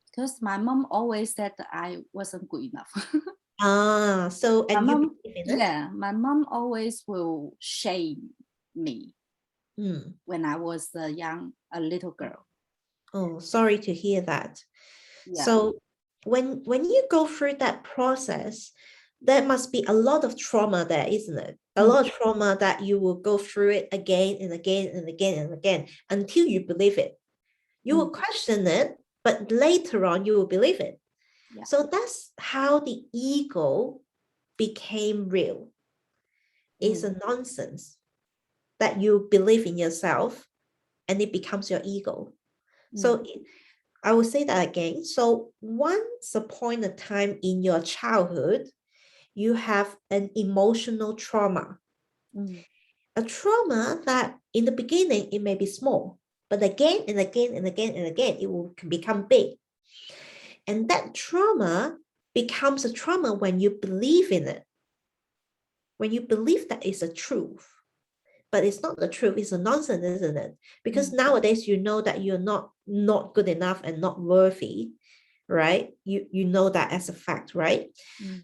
Because my mom always said that I wasn't good enough. So and my you mom, believe in it? yeah, my mom always will shame me when I was a little girl. Oh, sorry to hear that. Yeah. So when you go through that process, there must be a lot of trauma there, isn't it? A lot of trauma that you will go through it again and again and again and again until you believe it. You will question it, but later on you will believe it. Yeah. So that's how the ego became real. It's a nonsense that you believe in yourself and it becomes your ego. So I will say that again. So once upon a time in your childhood, you have an emotional trauma. A trauma that in the beginning, it may be small, but again and again and again and again, it will become big. And that trauma becomes a trauma when you believe in it. When you believe that it's a truth. But it's not the truth, it's a nonsense, isn't it? Because nowadays you know that you're not good enough and not worthy, right? You know that as a fact, right?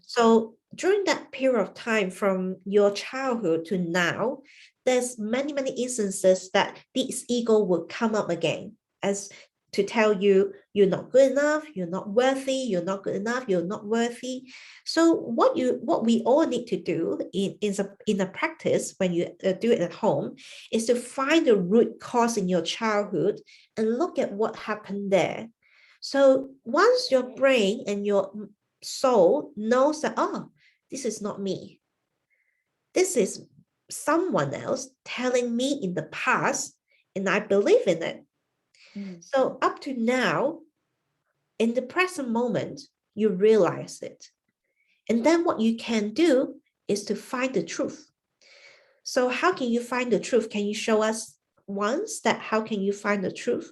So during that period of time from your childhood to now, there's many instances that this ego will come up again as to tell you you're not good enough, you're not worthy, you're not good enough, you're not worthy. So what we all need to do in a practice when you do it at home is to find the root cause in your childhood and look at what happened there. So once your brain and your soul knows that, oh, this is not me, this is someone else telling me in the past, and I believe in it. So up to now, in the present moment, you realize it. And then what you can do is to find the truth. So how can you find the truth? Can you show us once that how can you find the truth?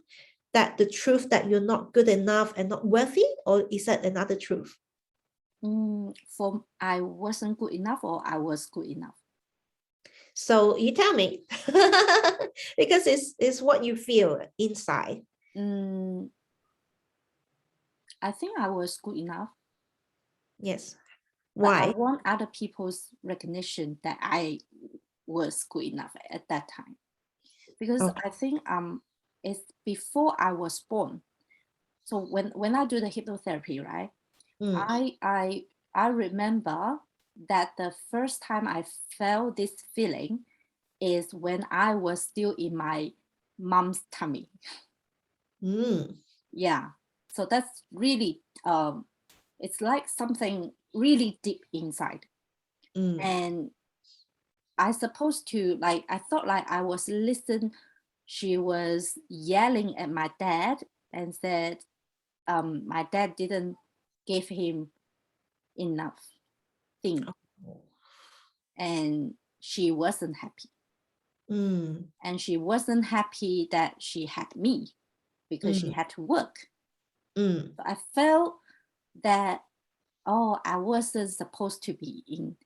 That the truth that you're not good enough and not worthy? Or is that another truth? For I wasn't good enough or I was good enough? So you tell me. Because it's what you feel inside. I think I was good enough. Yes. Why? But I want other people's recognition that I was good enough at that time. Because I think it's before I was born. So when I do the hypnotherapy, right? I remember that the first time I felt this feeling is when I was still in my mom's tummy. Yeah. So that's really, it's like something really deep inside. And I supposed to, like, I thought like I was listening. She was yelling at my dad and said, my dad didn't give him enough things. And she wasn't happy. And she wasn't happy that she had me because she had to work. So I felt that, oh, I wasn't supposed to be in,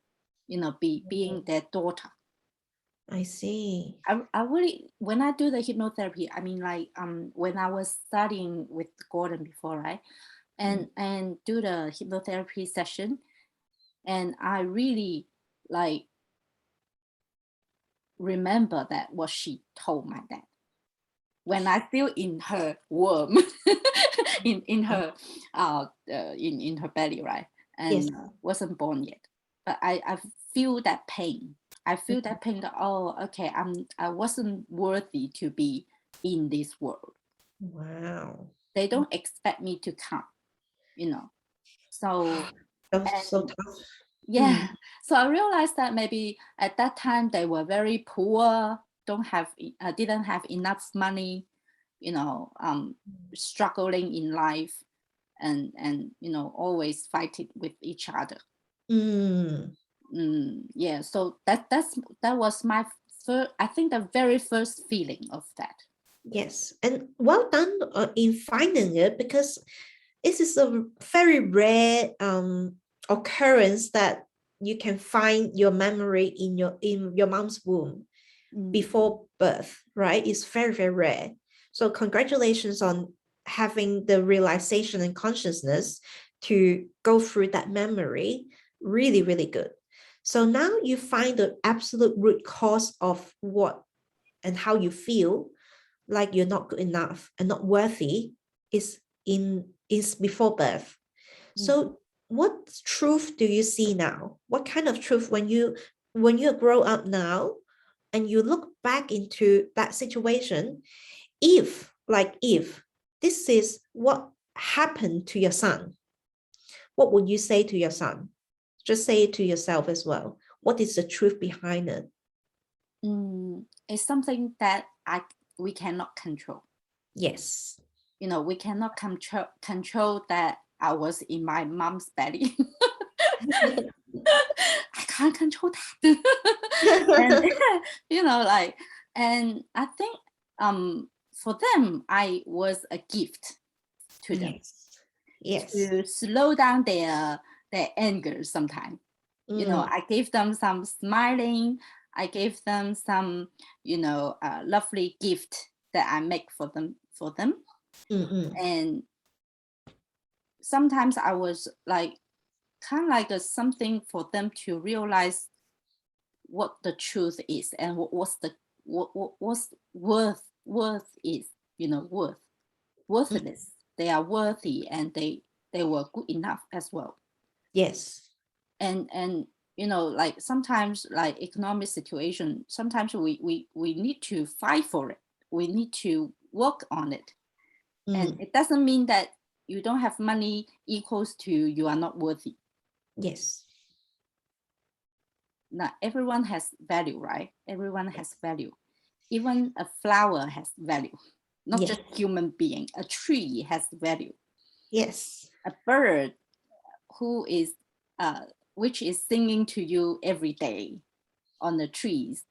being their daughter. I see. I really, when I do the hypnotherapy, I mean, like, when I was studying with Gordon before, right? And do the hypnotherapy session, and I really, like, remember that what she told my dad when I still in her womb, in her in her belly, right? And wasn't born yet. But I feel that pain. I feel that pain that, oh, okay, I wasn't worthy to be in this world. Wow. They don't expect me to come, So that's so tough. Yeah. So I realized that maybe at that time they were very poor, didn't have enough money, struggling in life, and always fighting with each other. Yeah. So that was my first, I think, the very first feeling of that. Yes, and well done in finding it, because It is a very rare occurrence that you can find your memory in your mom's womb before birth, right? It's very, very rare. So congratulations on having the realization and consciousness to go through that memory. Really, really good. So now you find the absolute root cause of what and how you feel like you're not good enough and not worthy is before birth. So what truth do you see now? What kind of truth when you grow up now and you look back into that situation, if this is what happened to your son, what would you say to your son? Just say it to yourself as well. What is the truth behind it? It's something that we cannot control. Yes. We cannot control that I was in my mom's belly. I can't control that. And, and I think for them, I was a gift to them. Yes. To slow down their anger sometimes. I gave them some smiling. I gave them some, lovely gift that I make for them. And sometimes I was kind of like something for them to realize what the truth is and what's worth is, worthiness. They are worthy and they were good enough as well. Yes. And sometimes economic situation, sometimes we need to fight for it. We need to work on it. And it doesn't mean that you don't have money equals to you are not worthy. Yes. Now, everyone has value, right? Everyone has value. Even a flower has value, not just human being. A tree has value. Yes. A bird which is singing to you every day on the trees,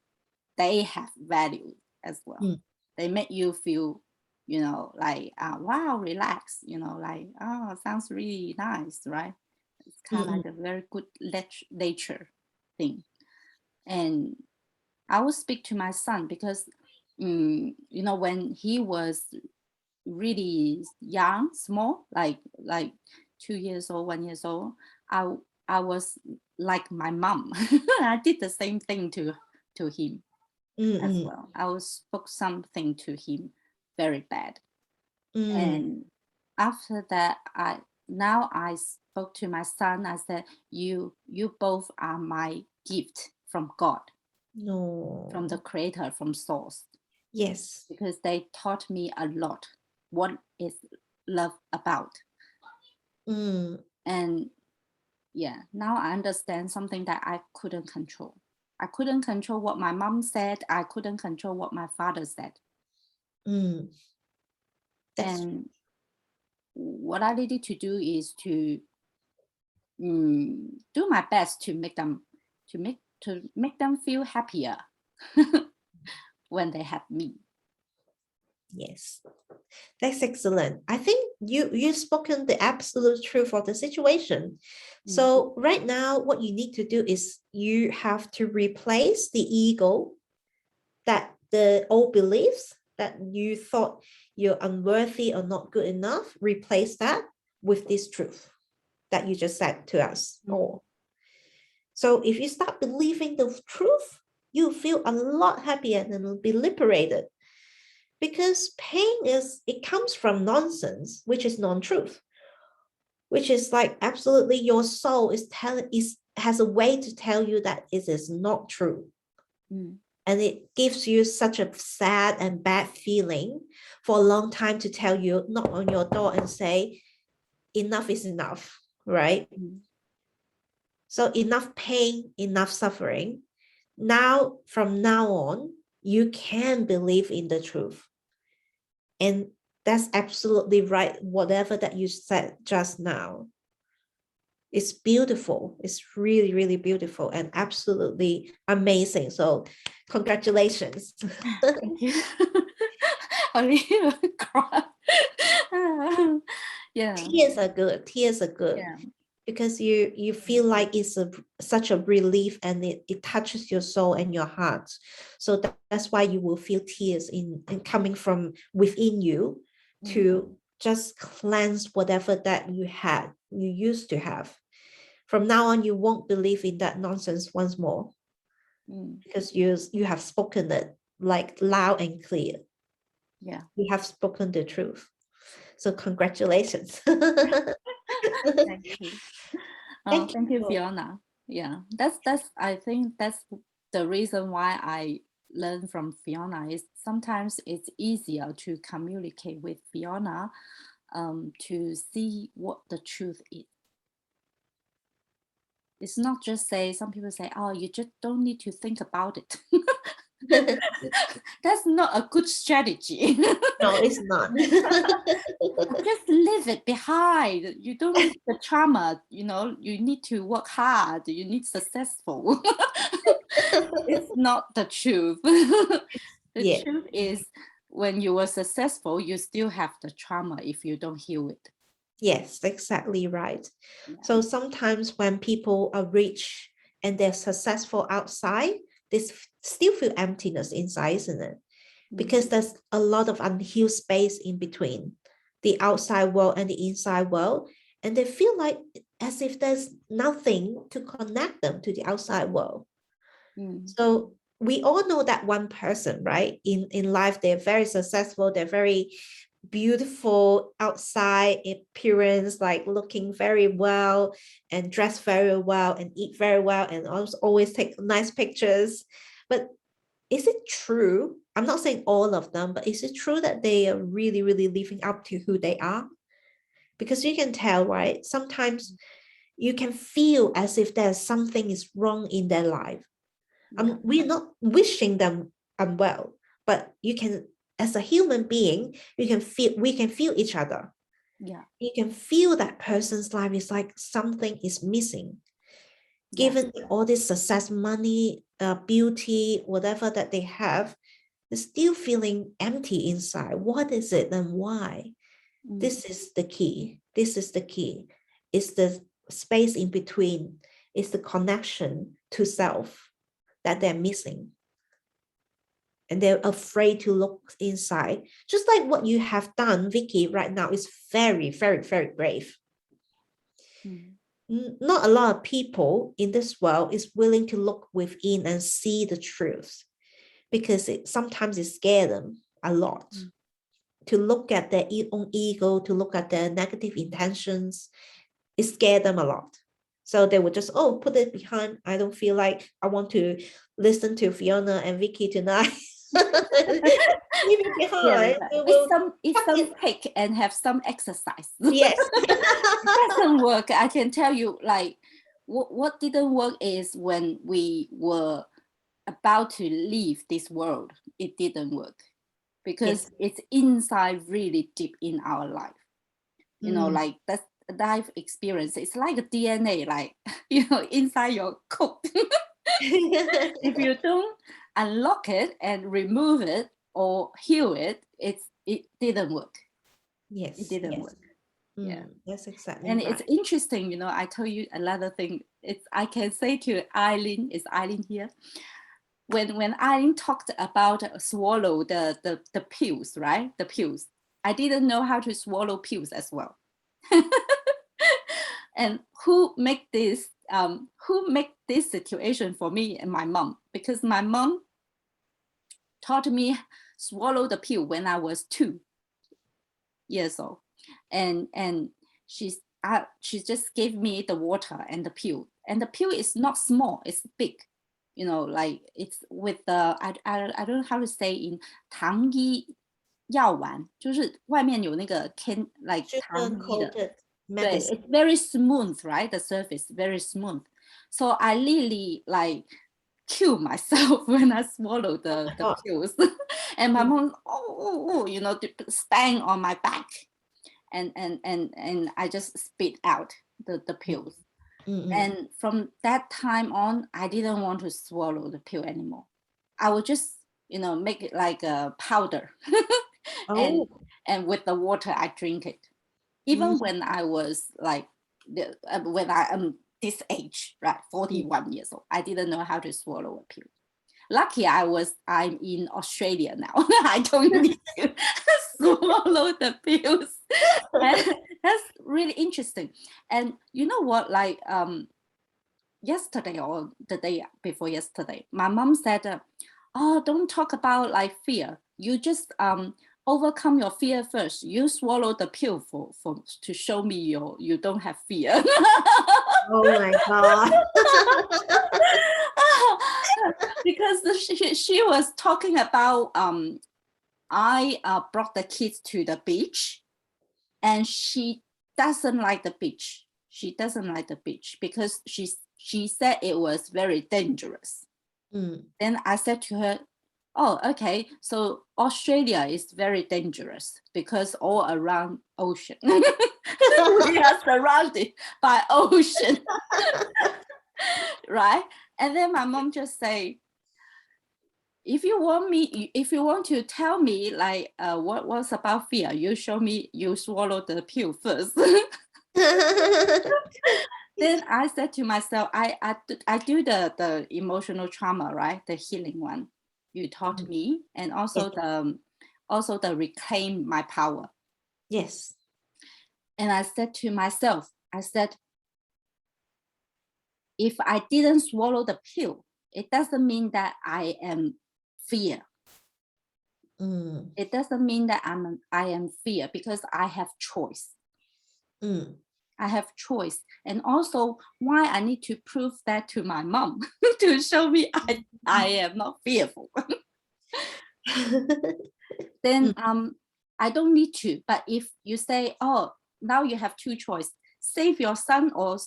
they have value as well. They make you feel, wow, relax, sounds really nice, right? It's kind of like a very good nature thing. And I will speak to my son because, when he was really young, small, like 2 years old, 1 year old, I was like my mom. I did the same thing to him as well. I spoke something to him very bad. And after that, I spoke to my son. I said, you both are my gift from God. No. From the creator, from source. Yes. Because they taught me a lot. What is love about? And now I understand something that I couldn't control. I couldn't control what my mom said. I couldn't control what my father said. And what I needed to do is to do my best to make them feel happier when they have me. Yes, that's excellent. I think you've spoken the absolute truth of the situation. So right now, what you need to do is you have to replace the ego, that the old beliefs that you thought you're unworthy or not good enough, replace that with this truth that you just said to us all. So if you start believing the truth, you feel a lot happier and will be liberated. Because pain it comes from nonsense, which is non-truth, which is like absolutely your soul has a way to tell you that it is not true. And it gives you such a sad and bad feeling for a long time to tell you, knock on your door and say, enough is enough, right? So enough pain, enough suffering. Now, from now on, you can believe in the truth. And that's absolutely right. Whatever that you said just now, it's beautiful. It's really, really beautiful and absolutely amazing. So congratulations. Thank you. I really cry. Yeah. Tears are good. Yeah. Because you feel like it's such a relief, and it touches your soul and your heart. So that's why you will feel tears in coming from within you to just cleanse whatever that you used to have. From now on, you won't believe in that nonsense once more, because you have spoken it like loud and clear. Yeah. You have spoken the truth. So congratulations. Thank you. Thank you, Fiona. Yeah, I think that's the reason why I learned from Fiona is sometimes it's easier to communicate with Fiona to see what the truth is. It's not just some people say, oh, you just don't need to think about it. That's not a good strategy. No, it's not. Just leave it behind. You don't need the trauma, you need to work hard, you need successful. It's not the truth. The truth is when you were successful, you still have the trauma if you don't heal it. Yes, exactly right. Yeah. So sometimes when people are rich and they're successful outside, they still feel emptiness inside, isn't it? Because there's a lot of unhealed space in between the outside world and the inside world. And they feel like as if there's nothing to connect them to the outside world. So we all know that one person, right? In life, they're very successful. They're very beautiful outside appearance, like looking very well and dressed very well and eat very well and also always take nice pictures. But is it true? I'm not saying all of them, but is it true that they are really, really living up to who they are? Because you can tell, right? Sometimes you can feel as if there's something is wrong in their life. We're not wishing them unwell, but you can, as a human being, we can feel each other. Yeah. You can feel that person's life is like something is missing. Given all this success, money, beauty, whatever that they have, they're still feeling empty inside. What is it and why? This is the key. It's the space in between. It's the connection to self that they're missing. And they're afraid to look inside. Just like what you have done, Vicky, right now is very, very, very brave. Not a lot of people in this world is willing to look within and see the truth, because sometimes it scares them a lot to look at their own ego, to look at their negative intentions. It scares them a lot. So they would just, put it behind. I don't feel like I want to listen to Fiona and Vicky tonight. Leave it behind. Eat some cake and have some exercise. Yes. It doesn't work. I can tell you, like, what didn't work is when we were about to leave this world, it didn't work. Because it's inside really deep in our life. Like that's life experience. It's like a DNA, like, inside your coat. If you don't unlock it and remove it or heal it, it didn't work. Yes, it didn't work. Yeah, that's exactly. And right. It's interesting. I tell you another thing. I can say to Eileen. Is Eileen here? When Eileen talked about swallow the pills, right? The pills. I didn't know how to swallow pills as well. And who make this situation for me and my mom? Because my mom taught me swallow the pill when I was 2 years old, and she just gave me the water and the pill, and the pill is not small, it's big, like it's with the I don't know how to say in 糖衣药丸，就是外面有那个 can like 糖衣的。对, it's very smooth, right? The surface very smooth. So I really like kill myself when I swallow the pills. And my mom, bang on my back, and I just spit out the pills. And from that time on, I didn't want to swallow the pill anymore. I would just, make it like a powder, and with the water I drink it. Even when I was like, when I am this age, right, 41 years old, I didn't know how to swallow a pill. Lucky I'm in Australia now. I don't need to swallow the pills. And that's really interesting. And you know what, like yesterday or the day before yesterday, my mom said, oh, don't talk about like fear. You just overcome your fear first. You swallow the pill to show me you don't have fear. Oh my God. Because she was talking about I brought the kids to the beach, and she doesn't like the beach. She doesn't like the beach because she said it was very dangerous. Then I said to her, oh, okay, so Australia is very dangerous because all around ocean. We are surrounded by ocean. Right? And then my mom just say, if you want to tell me like what was about fear, you show me you swallow the pill first. Then I said to myself, I do the emotional trauma, right? The healing one you taught me, and also the reclaim my power. Yes. And I said to myself, if I didn't swallow the pill, it doesn't mean that I am fear. It doesn't mean that I am fear because I have choice. I have choice. And also why I need to prove that to my mom to show me I am not fearful. Then I don't need to. But if you say, oh, now you have two choices, save your son, or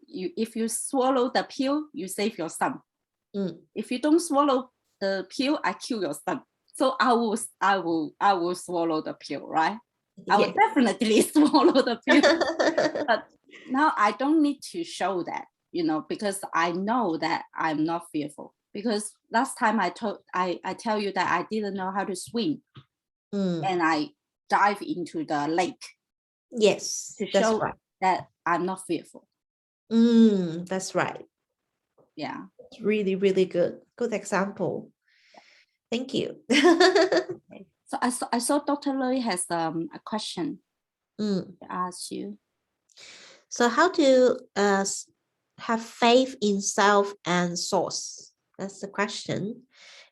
if you swallow the pill, you save your son. If you don't swallow the pill, I kill your son. So I will swallow the pill, right? I will definitely swallow the pill. But now I don't need to show that, because I know that I'm not fearful. Because last time I tell you that I didn't know how to swim, and I dive into the lake. Yes, to show that I'm not fearful. That's right. Yeah. It's really, really good example. Yeah. Thank you. Okay. So I saw Dr. Lui has a question to ask you. So how to have faith in self and source? That's the question.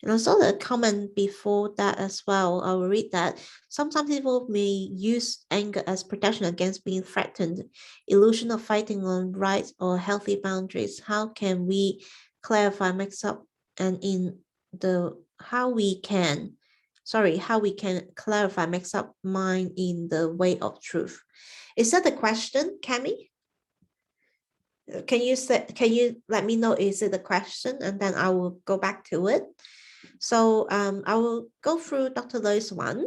And I saw the comment before that as well. I will read that. Sometimes people may use anger as protection against being threatened, illusion of fighting on rights or healthy boundaries. How can we clarify, mix up, and how we can clarify, mix up mind in the way of truth? Is that the question, Cami? Can you let me know, is it the question, and then I will go back to it. So I will go through Dr. Lui's one.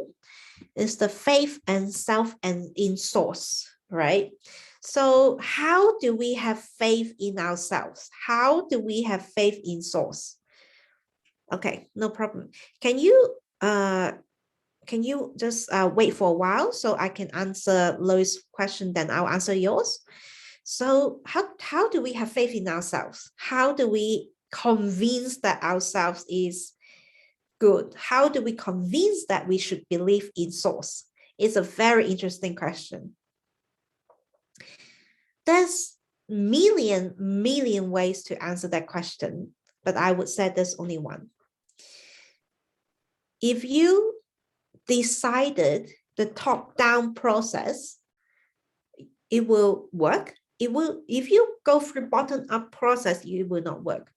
It's the faith and self and in source, right? So how do we have faith in ourselves? How do we have faith in source? Okay, no problem. Can you just wait for a while so I can answer Lui's question, then I'll answer yours. So how do we have faith in ourselves? How do we convince that ourselves is good? How do we convince that we should believe in source? It's a very interesting question. There's million ways to answer that question, but I would say there's only one. If you decided the top-down process, it will work. If you go through bottom-up process, it will not work.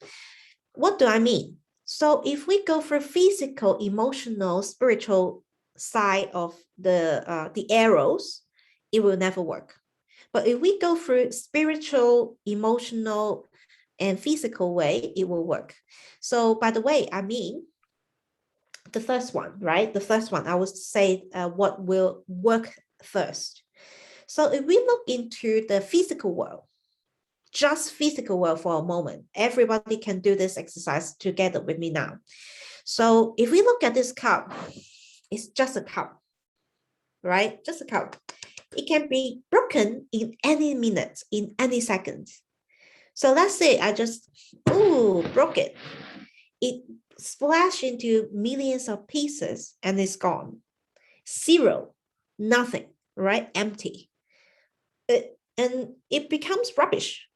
What do I mean? So if we go for physical, emotional, spiritual side of the arrows, it will never work. But if we go through spiritual, emotional, and physical way, it will work. So by the way, I mean, the first one, right? The first one, I would say what will work first. So if we look into the physical world, just physical world for a moment, everybody can do this exercise together with me now. So if we look at this cup, it's just a cup, right? Just a cup. it can be broken in any minute, in any second. So let's say I just, broke it. It splashed into millions of pieces and it's gone. Zero, nothing, right? Empty. And it becomes rubbish.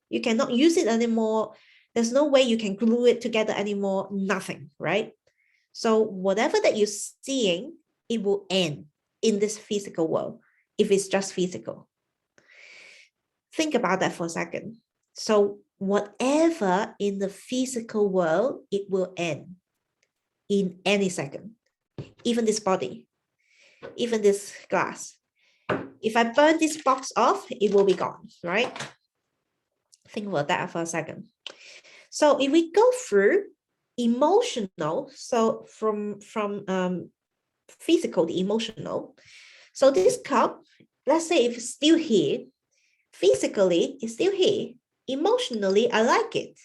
You cannot use it anymore. There's no way you can glue it together anymore. Nothing, right? So whatever that you're seeing, it will end in this physical world if it's just physical. Think about that for a second. So whatever in the physical world, it will end in any second. Even this body, even this glass. If I burn this box off, it will be gone, right? Think about that for a second. So if we go through emotional, so from physical to emotional, so this cup, let's say if it's still here, physically it's still here, emotionally I like it.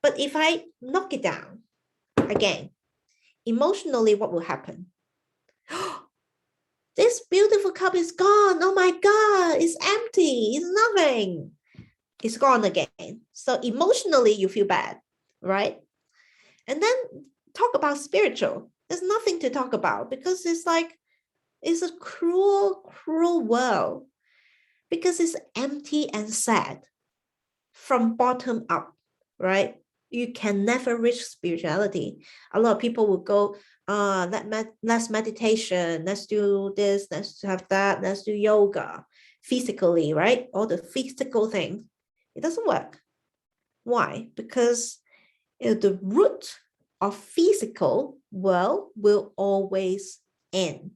But if I knock it down again, emotionally what will happen? This beautiful cup is gone. Oh my God, it's empty. It's nothing. It's gone again. So emotionally, you feel bad, right? And then talk about spiritual. There's nothing to talk about because it's like, it's a cruel, cruel world because it's empty and sad from bottom up, right? You can never reach spirituality. A lot of people will go, let's meditation, let's do this, let's have that, let's do yoga physically, right? All the physical things. It doesn't work. Why? Because the root of physical world will always end.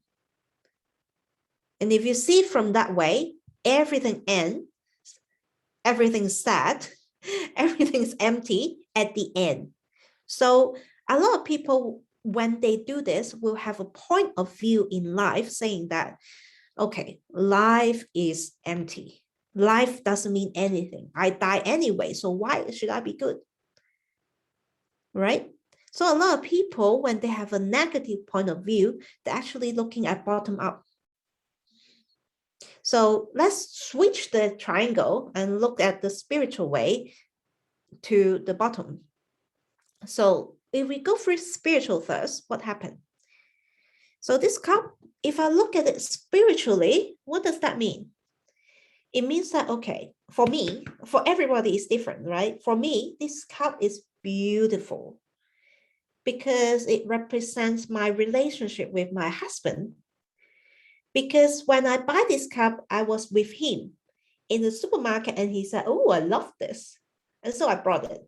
And if you see it from that way, everything ends, everything's sad, everything's empty at the end. So a lot of people, when they do this, will have a point of view in life saying that, okay, life is empty. Life doesn't mean anything. I die anyway, so why should I be good? Right? So a lot of people, when they have a negative point of view, they're actually looking at bottom up. So let's switch the triangle and look at the spiritual way to the bottom. So if we go through spiritual first, what happened? So this cup, if I look at it spiritually, what does that mean? It means that, okay, for me, for everybody it's different, right? For me, this cup is beautiful because it represents my relationship with my husband. Because when I buy this cup, I was with him in the supermarket and he said, oh, I love this. And so I brought it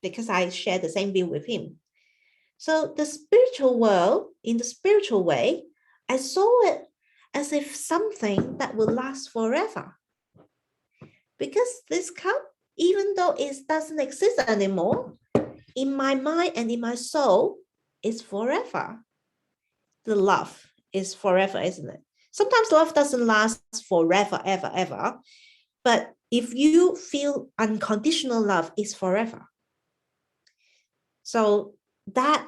because I share the same view with him. So the spiritual world, in the spiritual way, I saw it as if something that will last forever. Because this cup, even though it doesn't exist anymore, in my mind and in my soul, it's forever. The love is forever, isn't it? Sometimes love doesn't last forever, ever, ever. But if you feel unconditional love, it's forever. So that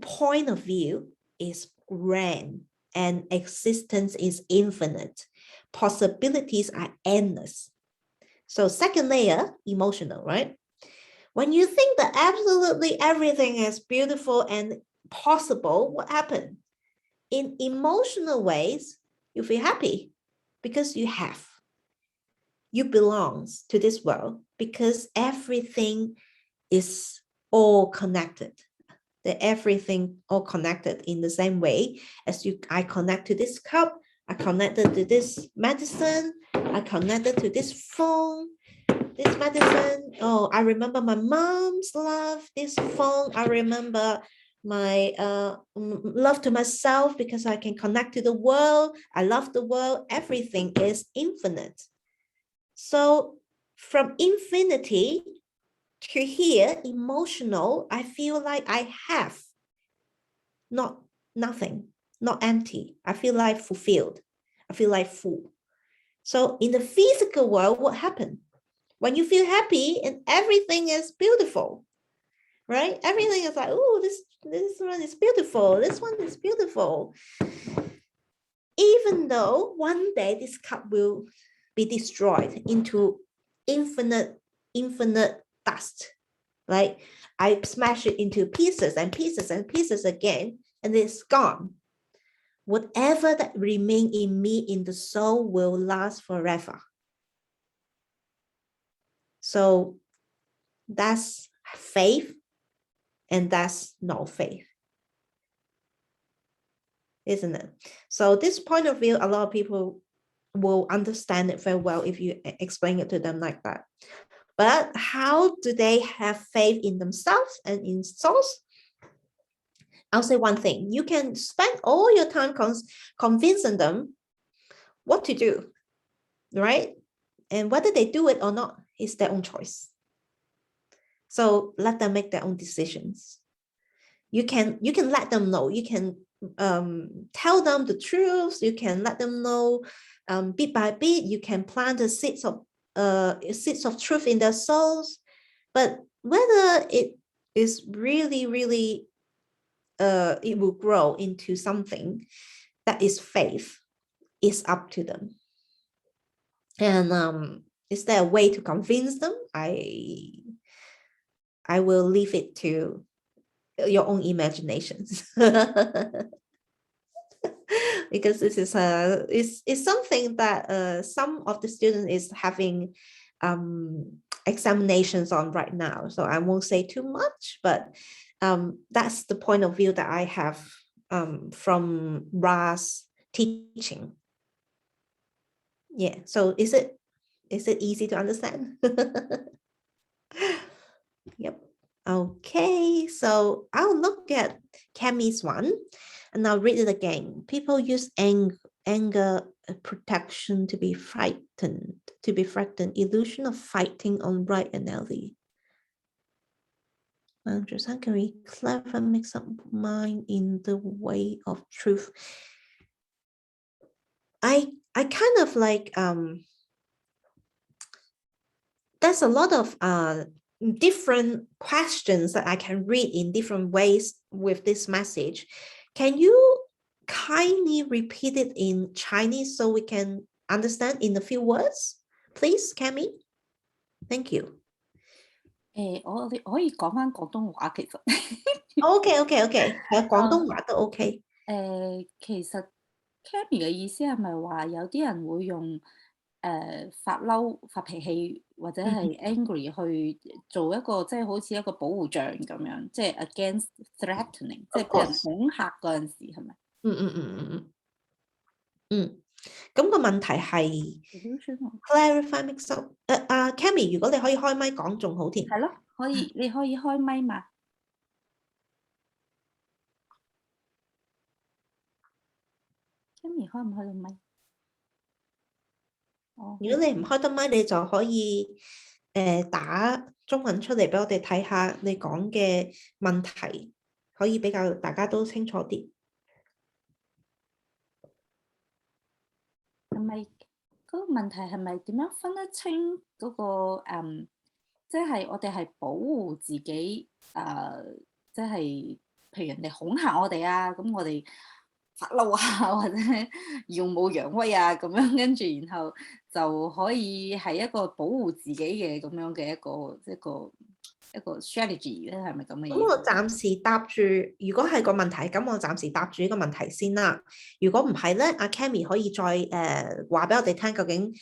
point of view is grand and existence is infinite. Possibilities are endless. So second layer, emotional, right? When you think that absolutely everything is beautiful and possible, what happened? In emotional ways, you feel happy because you have. You belong to this world because everything is all connected. That everything all connected in the same way as I connect to this cup, I connected to this medicine, I connected to this phone, this medicine. Oh, I remember my mom's love, this phone. I remember my love to myself because I can connect to the world. I love the world. Everything is infinite. So from infinity to here, emotional, I feel like I have, not nothing, not empty. I feel like fulfilled. I feel like full. So in the physical world, what happened? When you feel happy and everything is beautiful, right? Everything is like, oh, this one is beautiful. This one is beautiful. even though one day this cup will be destroyed into infinite dust, like I smash it into pieces and pieces and pieces again, and it's gone. Whatever that remain in me, in the soul, will last forever. So that's faith, and that's no faith, isn't it? So this point of view, a lot of people will understand it very well if you explain it to them like that. But how do they have faith in themselves and in source? I'll say one thing. You can spend all your time convincing them what to do, right? And whether they do it or not is their own choice. So let them make their own decisions. You can let them know. You can tell them the truth. You can let them know bit by bit. You can plant the seeds of truth in their souls. But whether it is really it will grow into something that is faith is up to them. And is there a way to convince them? I will leave it to your own imaginations. Because this is something that some of the students is having examinations on right now. So I won't say too much, but that's the point of view that I have from Ra's teaching. Yeah. So is it easy to understand? Yep. Okay. So I'll look at Cammy's one, and I'll read it again. People use anger protection to be frightened. Illusion of fighting on right analogy. How can we clever mix up mind in the way of truth? I kind of like there's a lot of different questions that I can read in different ways with this message. Can you kindly repeat it in Chinese so we can understand in a few words, please, Cammy? Thank you. 我哋可以講返廣東話，其實。OK，廣東話都 OK。其實 Cammy 嘅意思係咪話有啲人會用發嬲、發脾氣或者係 angry 去做一個即係好似一個保護障咁樣，即係 against threatening， 即係俾人恐嚇嗰陣時係咪？咁個問題係 clarify mix up。Cammy， 如果你可以開麥講仲好添。係咯，可以，你可以開麥嘛？Cammy 開唔開到麥？如果你唔開得麥，你就可以打中文出嚟俾我哋睇下你講嘅問題，可以比較大家都清楚啲。係咪嗰個問題係咪點樣分得清嗰個即係我哋係保護自己即係譬如人哋恐嚇我哋啊，咁我哋發嬲啊，或者耀武揚威啊咁樣，跟住然後就可以係一個保護自己嘅咁樣嘅一個 strategy 咧，係咪咁嘅意思？咁我暫時答住，如果係個問題，咁我暫時答住呢個問題先啦。如果唔係咧，阿 Cammy 可以再話俾我哋聽，究竟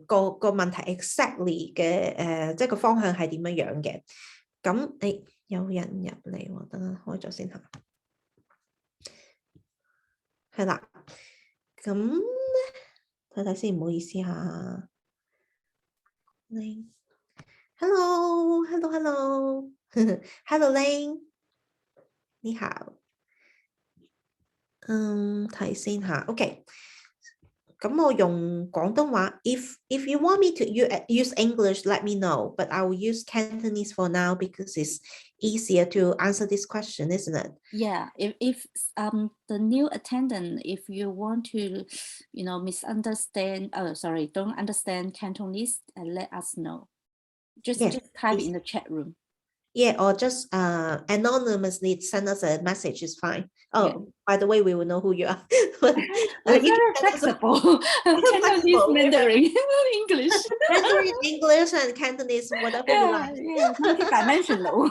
個問題 exactly 嘅即係個方向係點樣樣嘅。咁有人入嚟喎，等下開咗先嚇。係啦，咁睇睇先，唔好意思嚇。Hello Lane， 你好。睇先嚇 ，OK。咁我用廣東話 ，if you want me to use English, let me know. But I will use Cantonese for now because it's easier to answer this question, isn't it? Yeah. If the new attendant, if you want to, don't understand Cantonese, let us know. Just type in the chat room. Yeah, or just anonymously send us a message is fine. Oh, Yeah. by the way, we will know who you are. We're You very can send us flexible. Cantonese, flexible. Mandarin, English. Mandarin, English, and Cantonese, whatever you like. Yeah, multi-dimensional.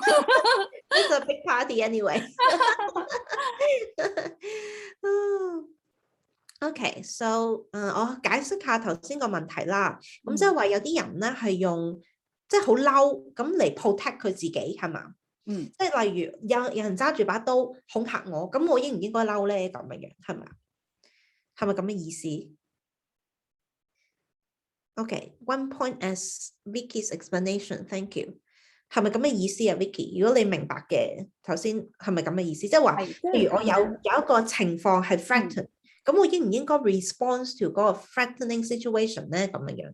It's a big party anyway. Okay, so 我解釋下頭先個問題啦。咁即係話有啲人咧係用即係好嬲咁嚟 protect 佢自己係嘛？即係例如有人揸住把刀恐嚇我，咁我應唔應該嬲咧？咁樣係咪？係咪咁嘅意思？Okay, one point as Vicky's explanation, thank you. 係咪咁嘅意思啊 ，Vicky？ 如果你明白嘅，頭先係咪咁嘅意思？即係話，譬如我有一個情況係 threaten，咁我應唔應該 response to 嗰個 threatening situation 咧？咁樣。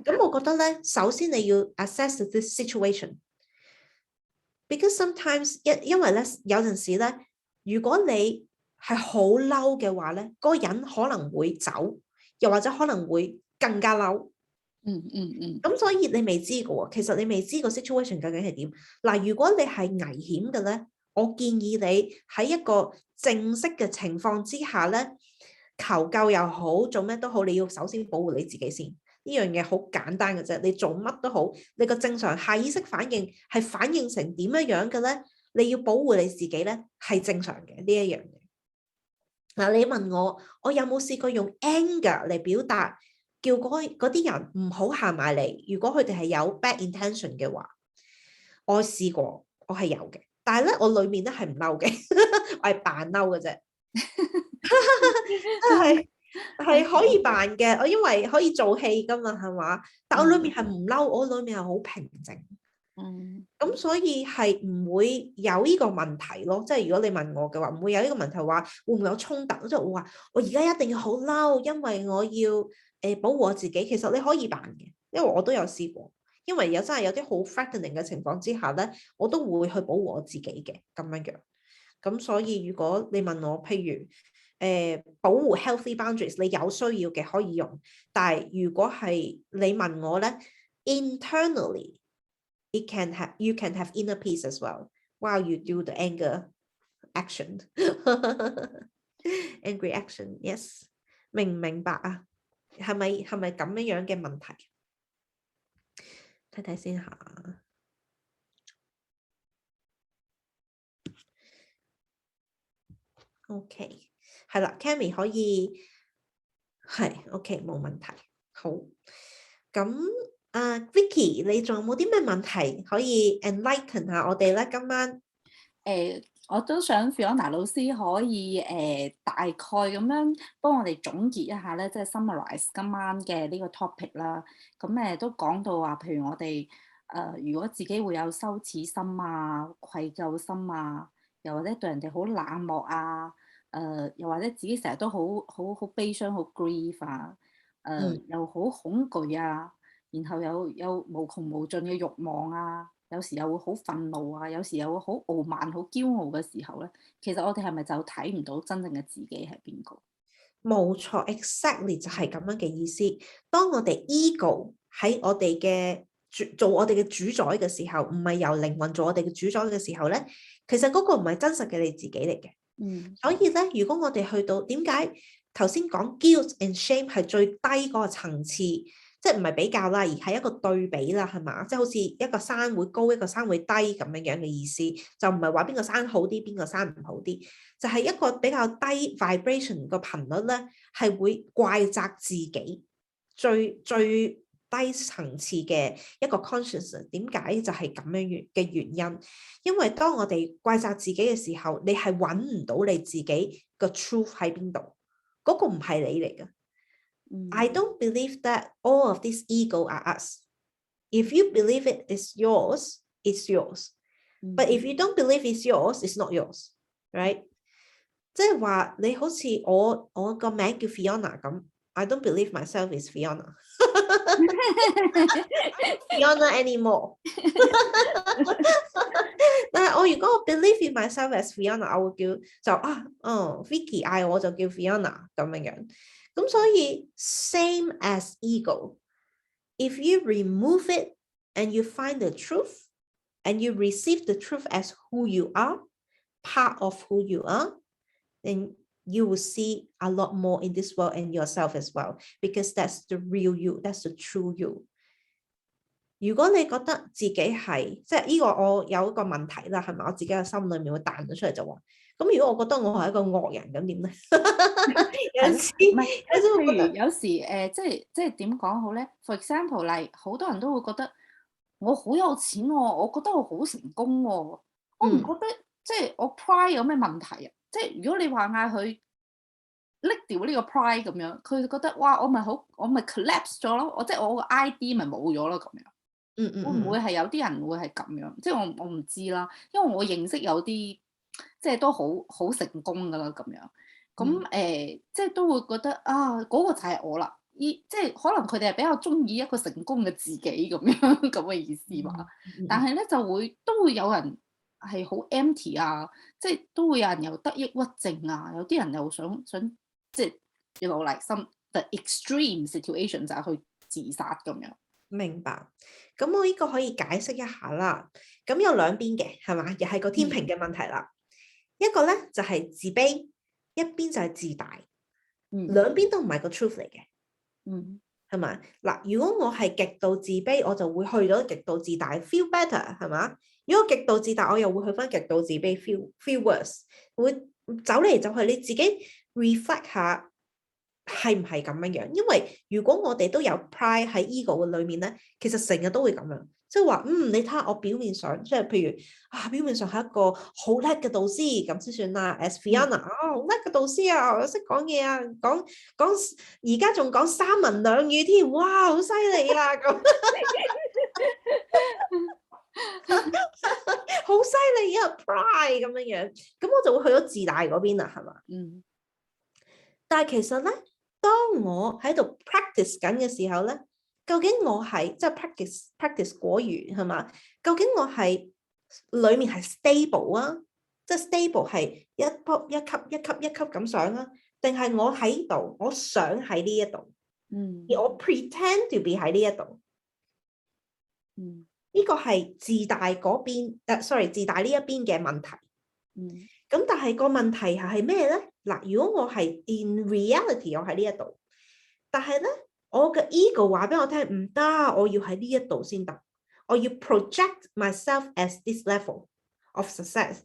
咁我覺得咧，首先你要 assess this situation，because sometimes 因為咧有陣時咧，如果你係好嬲嘅話咧，嗰個人可能會走，又或者可能會更加嬲。咁所以你未知嘅喎，其實你未知個 situation 究竟係點。嗱，如果你係危險嘅咧，我建議你喺一個正式嘅情況之下咧，求救又好，做咩都好，你要首先保護你自己先。呢樣嘢好簡單嘅啫，你做乜都好，你個正常下意識反應係反應成點樣嘅咧？你要保護你自己咧，係正常嘅呢一樣嘢。嗱，你問我有冇試過用 anger 嚟表達？叫嗰啲人唔好行埋嚟，如果佢哋係有 bad intention 嘅話，我試過，我係有嘅。但係咧，我裡面咧係唔嬲嘅，我係扮嬲嘅啫，係可以扮嘅。我因為可以做戲噶嘛，係嘛？但我裡面係唔嬲，我裡面係好平靜。咁所以係唔會有呢個問題咯。即係如果你問我嘅話，唔會有呢個問題話會唔會有衝突？即係我話我而家一定要好嬲，因為我要保護我自己。其實你可以扮嘅，因為我都有試過。因為真係有啲好 threatening 嘅情況之下咧，我都會去保護我自己嘅咁樣。咁所以如果你問我，譬如保護 healthy boundaries， 你有需要嘅可以用。但係如果係你問我咧 ，internally you can have inner peace as well while you do the anger action. Angry action, yes. 明唔明白啊？係咪咁樣嘅問題？睇睇先下。OK， 係啦 ，Cammy 可以係 OK 冇問題。好，咁Vicky 你仲有冇啲咩問題可以 enlighten 下我哋咧？今晚我都想 Fiona 老師可以大概咁樣幫我哋總結一下咧，即係 summarize 今晚嘅呢個 topic 啦。咁都講到話，譬如我哋如果自己會有羞恥心啊、愧疚心啊，又或者對人哋好冷漠啊，又或者自己成日都好悲傷、好 grief 啊，又好恐懼啊，然後有無窮無盡嘅慾望啊。有時又會好憤怒啊，有時又會好傲慢、好驕傲嘅時候咧，其實我哋係咪就睇唔到真正嘅自己係邊個？冇錯 ，exactly 就係咁樣嘅意思。當我哋 ego 喺我哋嘅做我哋嘅主宰嘅時候，唔係由靈魂做我哋嘅主宰嘅時候咧，其實嗰個唔係真實嘅你自己嚟嘅。所以咧，如果我哋去到點解頭先講 guilt and shame 係最低嗰個層次？即係唔係比較啦，而係一個對比啦，係嘛？即係好似一個山會高，一個山會低咁樣嘅意思，就唔係話邊個山好啲，邊個山唔好啲，就係一個比較低 vibration 個頻率咧，係會怪責自己最低層次嘅一個 consciousness。點解就係咁樣嘅原因？因為當我哋怪責自己嘅時候，你係揾唔到你自己個 truth 喺邊度，嗰個唔係你嚟嘅。I don't believe that all of this ego are us. If you believe it is yours, it's yours. But if you don't believe it's yours, it's not yours, right? 即係話你好似我個名叫 Fiona 咁 I don't believe myself is Fiona. Fiona anymore. 但係我如果我 believe in myself as Fiona， 我會就Vicky 嗌我就叫 Fiona 咁樣。咁所以 same as ego, if you remove it and you find the truth, and you receive the truth as who you are, part of who you are, then you will see a lot more in this world and yourself as well, because that's the real you, that's the true you. 如果你覺得自己係即係呢個我有一個問題啦，係咪？我自己嘅心裏面會彈咗出嚟就話，咁如果我覺得我係一個惡人咁點咧？有時唔係，譬如有時即係點講好咧 ？For example，例好多人都會覺得我好有錢喎，我覺得我好成功喎，我唔覺得即係我 pride 有咩問題啊？即係如果你話嗌佢拎掉呢個 pride 咁樣，佢就覺得哇，我咪 collapse 咗咯，即係我個 ID 咪冇咗咯咁樣。會唔會係有啲人會係咁樣？即係我唔知啦，因為我認識有啲即係都好成功噶啦咁樣。咁即係都會覺得啊，嗰個就係我啦。即係可能佢哋係比較中意一個成功嘅自己咁樣咁嘅意思嘛。但係咧都會有人係好 empty 啊，即係都會有人又得抑鬱症啊，有啲人又想即係要嚟some the extreme situation 就係去自殺咁樣。明白，咁我呢個可以解釋一下啦。咁有兩邊嘅，係嘛？又係個天平嘅問題啦。一個咧就係自卑，一邊就係自大，兩邊都唔係個 truth 嚟嘅。係嘛？嗱，如果我係極度自卑，我就會去咗極度自大 feel better， 係嘛？如果極度自大，我又會去翻極度自卑 feel worse， 會走嚟走去，你自己 reflect 下。係唔係咁樣？因為如果我哋都有 pride 喺 ego 嘅裏面咧，其實成日都會咁樣，即係話你睇下我表面上，即係譬如表面上係一個好叻嘅導師咁先算啦。As Fiona 好叻嘅導師啊，我識講嘢啊，講而家仲講三文兩語添，哇，好犀利啊咁，好犀利啊 pride 咁樣，咁我就會去咗自大嗰邊啦，係嘛？但係其實咧。當我喺度 practice 緊嘅時候咧，究竟我係即係 practice 果然係嘛？究竟我係裡面係 stable 啊，即係 stable 係一級咁上啊，定係我喺度，我想喺呢一度，而我 pretend to be 喺呢一度，呢個係自大嗰邊自大呢一邊嘅問題。咁但係個問題係咩咧？嗱，如果我係 in reality 我喺呢一度，但係咧我嘅 ego 話俾我聽唔得，我要喺呢一度先得，我要 project myself as this level of success.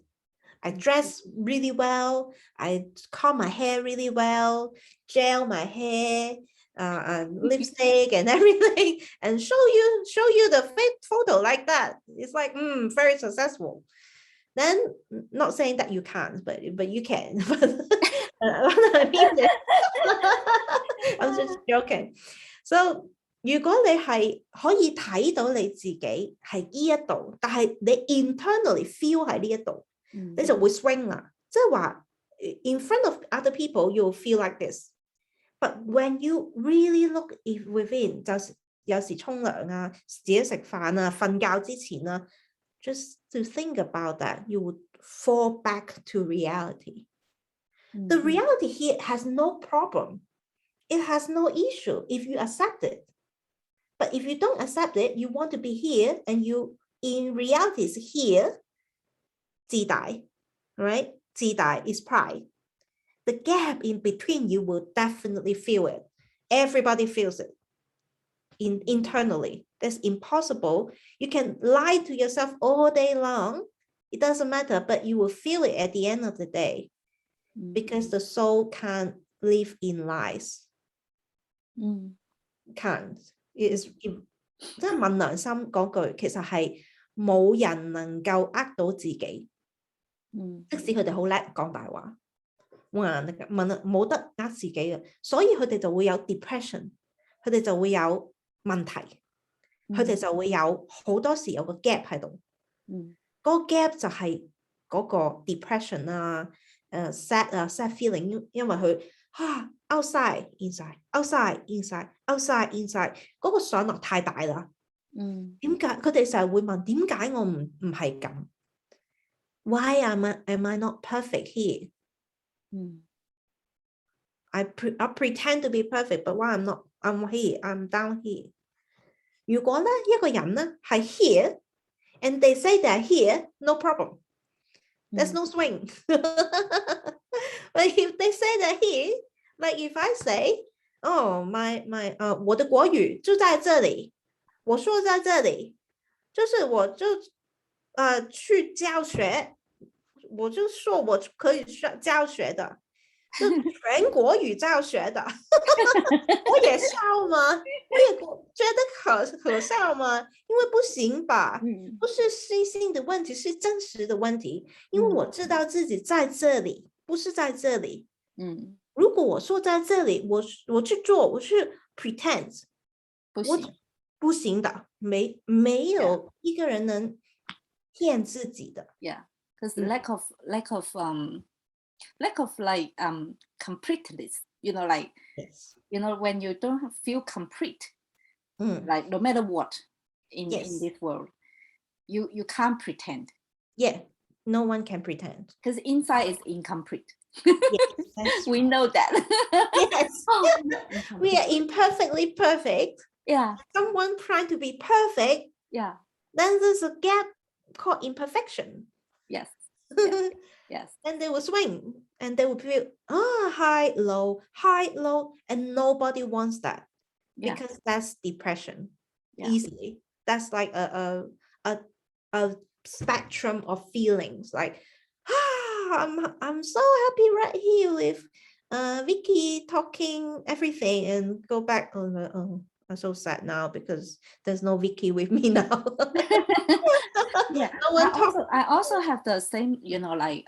I dress really well, I comb my hair really well, gel my hair, lipstick and everything, and show you the fake photo like that. It's like very successful. Then not saying that you can't, but you can. I'm just joking. So 如果你係可以睇到你自己係呢一度，但係你 internally feel 喺呢一度，你就會 swing 啦。即係話 in front of other people you feel like this, but when you really look within， 就有時沖涼啊、自己食飯啊、瞓覺之前啊。Just to think about that, you would fall back to reality. The reality here has no problem. It has no issue if you accept it. But if you don't accept it, you want to be here, and you in reality is here. 自大, right? 自大 is pride. The gap in between, you will definitely feel it. Everybody feels it. Internally. That's impossible. You can lie to yourself all day long. It doesn't matter, but you will feel it at the end of the day because the soul can't live in lies. Can't. It is 即係問良心嗰句，其實係冇人能夠呃到自己。即使佢哋好叻講大話，冇得呃自己嘅，所以佢哋就會有 depression， 佢哋就會有問題。佢哋就會有好多時有個 gap 喺度，嗰個 gap 就係嗰個 depression 啊、sad feeling， 因為佢outside inside outside inside outside inside 嗰個上落太大啦。點解佢哋成日會問點解我唔係咁 ？Why am I not perfect here？I pretend to be perfect, but why I'm here? I'm down here. 如果咧一個人咧係 here and they say they're here, no problem. There's no swing. But if they say they're here, like if I say, oh, 我的国语就在这里，我说在这里，就是我就去教学，我就说我可以教学的，就全国语教学的。我也笑吗？我也觉得可笑吗？因为不行吧，不是虚心的问题，是真实的问题。因为我知道自己在这里，不是在这里。如果我说在这里，我去做，我去 pretend， 不行的，没有一个人能骗自己的。Yeah, because lack of like completeness, like yes. When you don't feel complete, like no matter what in this world, you can't pretend. Yeah, no one can pretend because inside is incomplete. Yes, we know that. Yes. We are imperfectly perfect. Yeah. Someone trying to be perfect. Yeah. Then there's a gap called imperfection. Yes. Yes. And they will swing and they will feel high, low, and nobody wants that because that's depression. Easily. That's like a spectrum of feelings. Like, I'm so happy right here with Vicky talking everything, and go back. Oh, I'm so sad now because there's no Vicky with me now. Yeah, I also have the same, like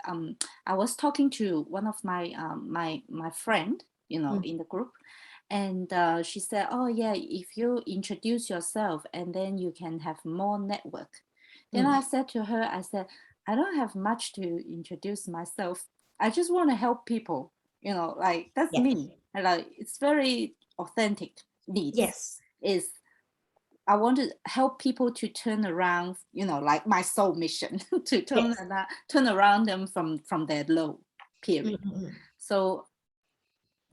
I was talking to one of my my friend, in the group, and she said, oh yeah, if you introduce yourself and then you can have more network. Then I said to her, I don't have much to introduce myself. I just want to help people, like that's me. And like it's very authentic needs. Yes. Is I want to help people to turn around, like my soul mission to turn around them from their low period. So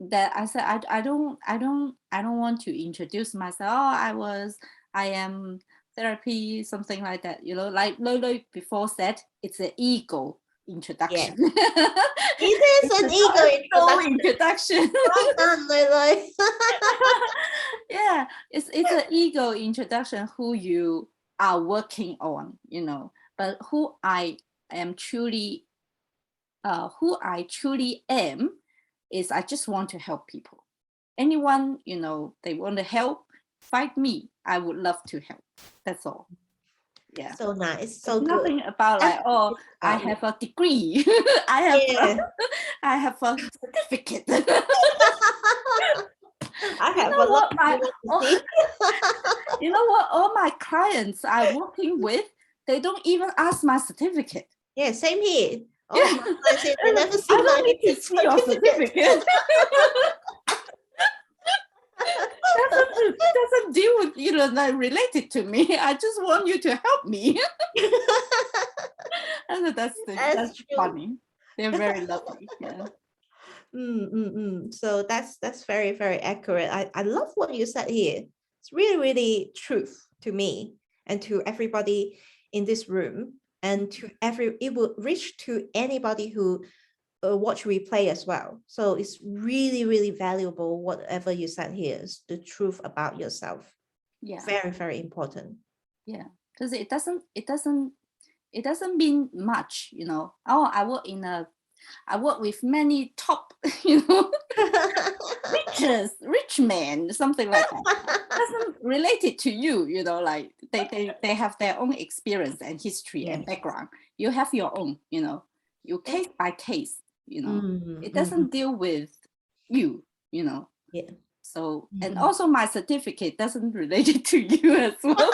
that I said I don't want to introduce myself. Oh, I am therapy, something like that. Like Lolo before said, it's an ego introduction. It is an ego introduction. Well done, Lolo. Yeah, it's an ego introduction who you are working on, but who I truly am is I just want to help people. Anyone, they want to help, find me. I would love to help. That's all. Yeah. So nice. So good. Nothing about like, oh, I have a degree. I have a certificate. I have a lot. You know what? All my clients I'm working with, they don't even ask my certificate. Yeah, same here. Oh, yeah. They never see my certificate. doesn't deal with like related to me. I just want you to help me. And that's funny. They're very lovely. Yeah. So that's very, very accurate. I love what you said here. It's really, really truth to me and to everybody in this room, and it will reach to anybody who watch replay as well. So it's really, really valuable. Whatever you said here is the truth about yourself. Yeah. Very, very important. Yeah, because it doesn't mean much, Oh, I work with many top, rich men, something like that. It doesn't relate it to you, like they have their own experience and history and background. You have your own, you case by case, it doesn't deal with you, Yeah. So, and also my certificate doesn't relate it to you as well.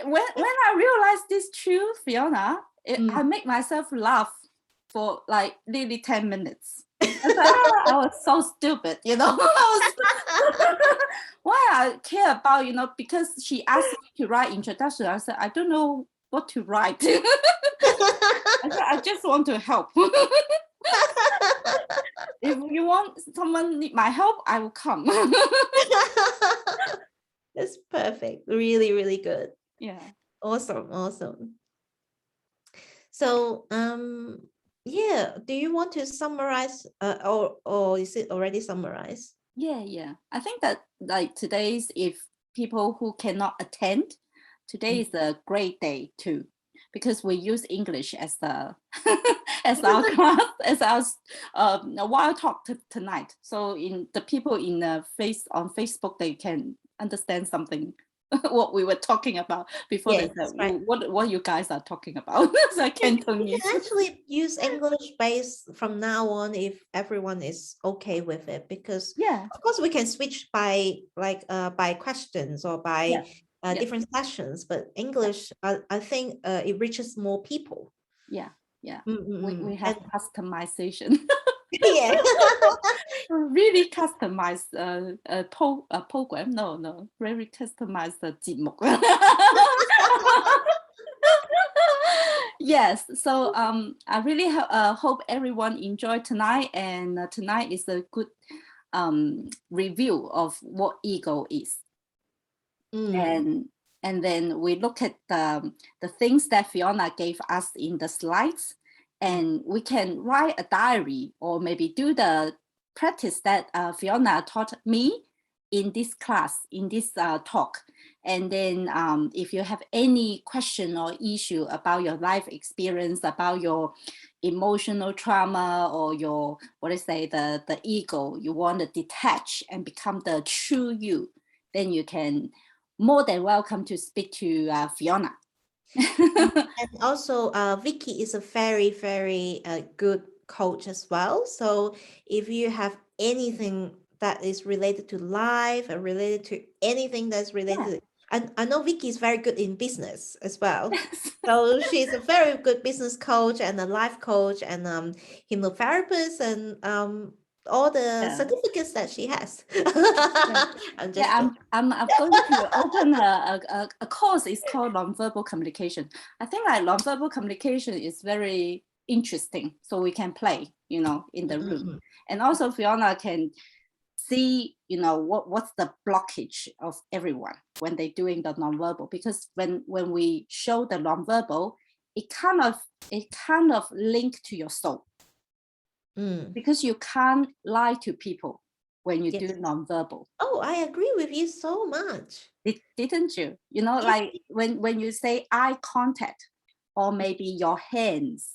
When I realized this truth, Fiona, I make myself laugh for like nearly 10 minutes. I was so stupid, Why I care about, because she asked me to write introduction. I said, I don't know what to write. I said, I just want to help. If you want someone need my help, I will come. That's perfect. Really, really good. Yeah. Awesome. So, yeah, do you want to summarize, or is it already summarized? Yeah. I think that like today's, if people who cannot attend, today is a great day too, because we use English as the as our class, as our WiredTalk tonight. So in the people in the on Facebook, they can understand something what we were talking about before. Yes, they that's said, right. what you guys are talking about. So I You Cantonese. can actually use English base from now on if everyone is okay with it, because Yeah. of course we can switch by by questions or by different sessions, but English, I think it reaches more people. Yeah. Mm-mm. We have customization. Yeah. Really customized program. No, very customized 節目. Yes, so I really hope everyone enjoyed tonight, and tonight is a good review of what ego is. And then we look at the things that Fiona gave us in the slides, and we can write a diary or maybe do the practice that Fiona taught me in this class, in this talk. And then if you have any question or issue about your life experience, about your emotional trauma or your, the ego, you want to detach and become the true you, then you can more than welcome to speak to Fiona. And also Vicky is a very, very good coach as well. So if you have anything that is related to life or related to anything that's related, I know Vicky is very good in business as well. So she's a very good business coach and a life coach and hypnotherapist and all the certificates that she has. I'm going to open a course. It's called nonverbal communication. I think like nonverbal communication is very interesting, so we can play, in the room. And also Fiona can see, what's the blockage of everyone when they're doing the nonverbal, because when we show the nonverbal, it kind of link to your soul. Because you can't lie to people when you do nonverbal. Oh, I agree with you so much. Didn't you? Like when you say eye contact, or maybe your hands,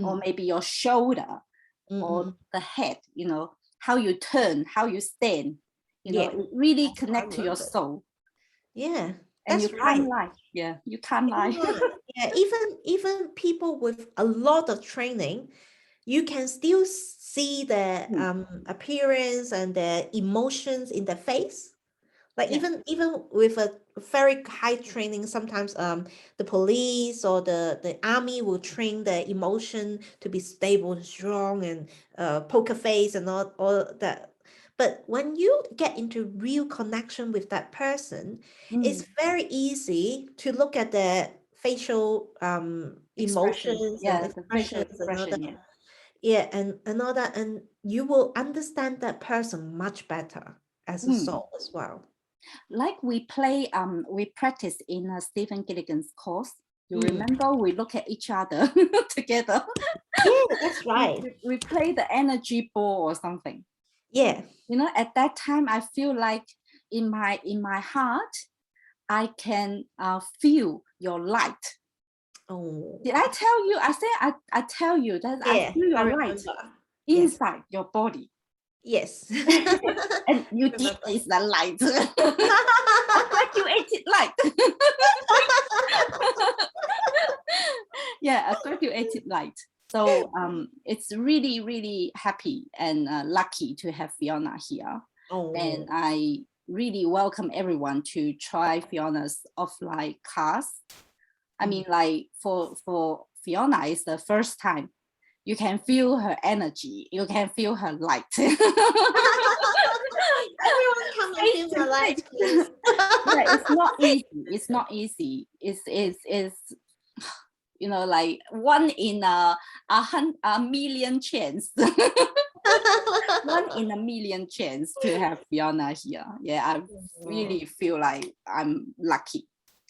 or maybe your shoulder, or the head, how you turn, how you stand, it really connect to your soul. Yeah, and that's you right. can't lie. Yeah, you can't lie. Yeah, even people with a lot of training, you can still see the appearance and the emotions in the face. Like even with a very high training, sometimes the police or the army will train the emotion to be stable and strong and poker face and all that. But when you get into real connection with that person, it's very easy to look at the facial emotions and expressions and all that. Yeah, and all that, and you will understand that person much better as a soul as well. Like we practice in Stephen Gilligan's course. You remember we look at each other together. Yeah, that's right. We play the energy ball or something. Yeah. At that time, I feel like in my heart, I can feel your light. Oh. Did I tell you? I say I tell you that I feel your light inside your body. Yes. And you did is the light. I graduated light. Yeah, a graduated light. So it's really, really happy and lucky to have Fiona here. And I really welcome everyone to try Fiona's offline class. I mean, like for Fiona, it's the first time. You can feel her energy. You can feel her light. Everyone come and feel my light, please. Yeah, it's not easy. It's not easy. It's like one in a million chance. One in a million chance to have Fiona here. Yeah, I really feel like I'm lucky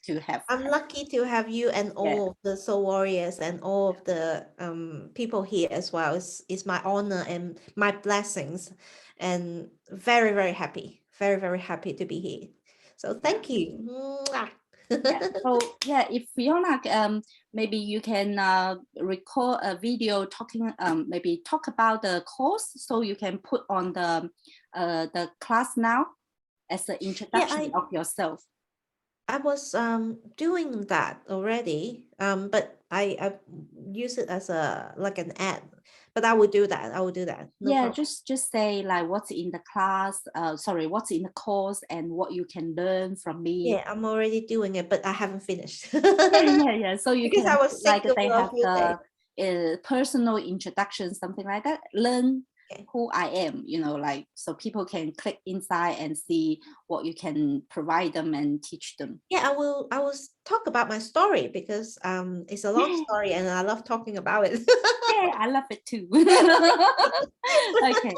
to have. I'm lucky to have you and all of the soul warriors and all of the people here as well. It's my honor and my blessings, and very, very happy, very, very happy to be here. So thank you. Mwah. So if Fiona, maybe you can record a video talking, maybe talk about the course, so you can put on the class now as an introduction of yourself. I was doing that already, but I use it as like an ad. But I will do that. No problem. Just say like what's in the class. What's in the course and what you can learn from me. Yeah, I'm already doing it, but I haven't finished. Yeah. So you because can, I was sick they have the personal introduction, something like that. Learn who I am, like, so people can click inside and see what you can provide them and teach them. Yeah, I will talk about my story, because it's a long story and I love talking about it. Yeah, I love it too. Okay,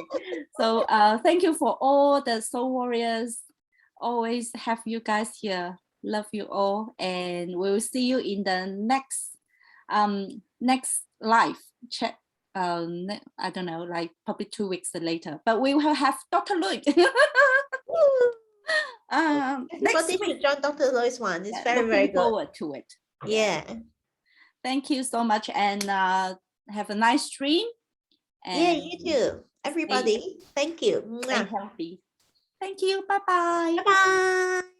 so thank you for all the soul warriors. Always have you guys here. Love you all, and we'll see you in the next live chat. I don't know, like probably 2 weeks later, but we will have Dr. Lloyd. Everybody should join Dr. Lloyd's one. It's very, very good. Looking forward to it. Yeah. Thank you so much, and have a nice stream. And you too, everybody. Thank you. Stay healthy. Thank you. Bye-bye. Bye-bye.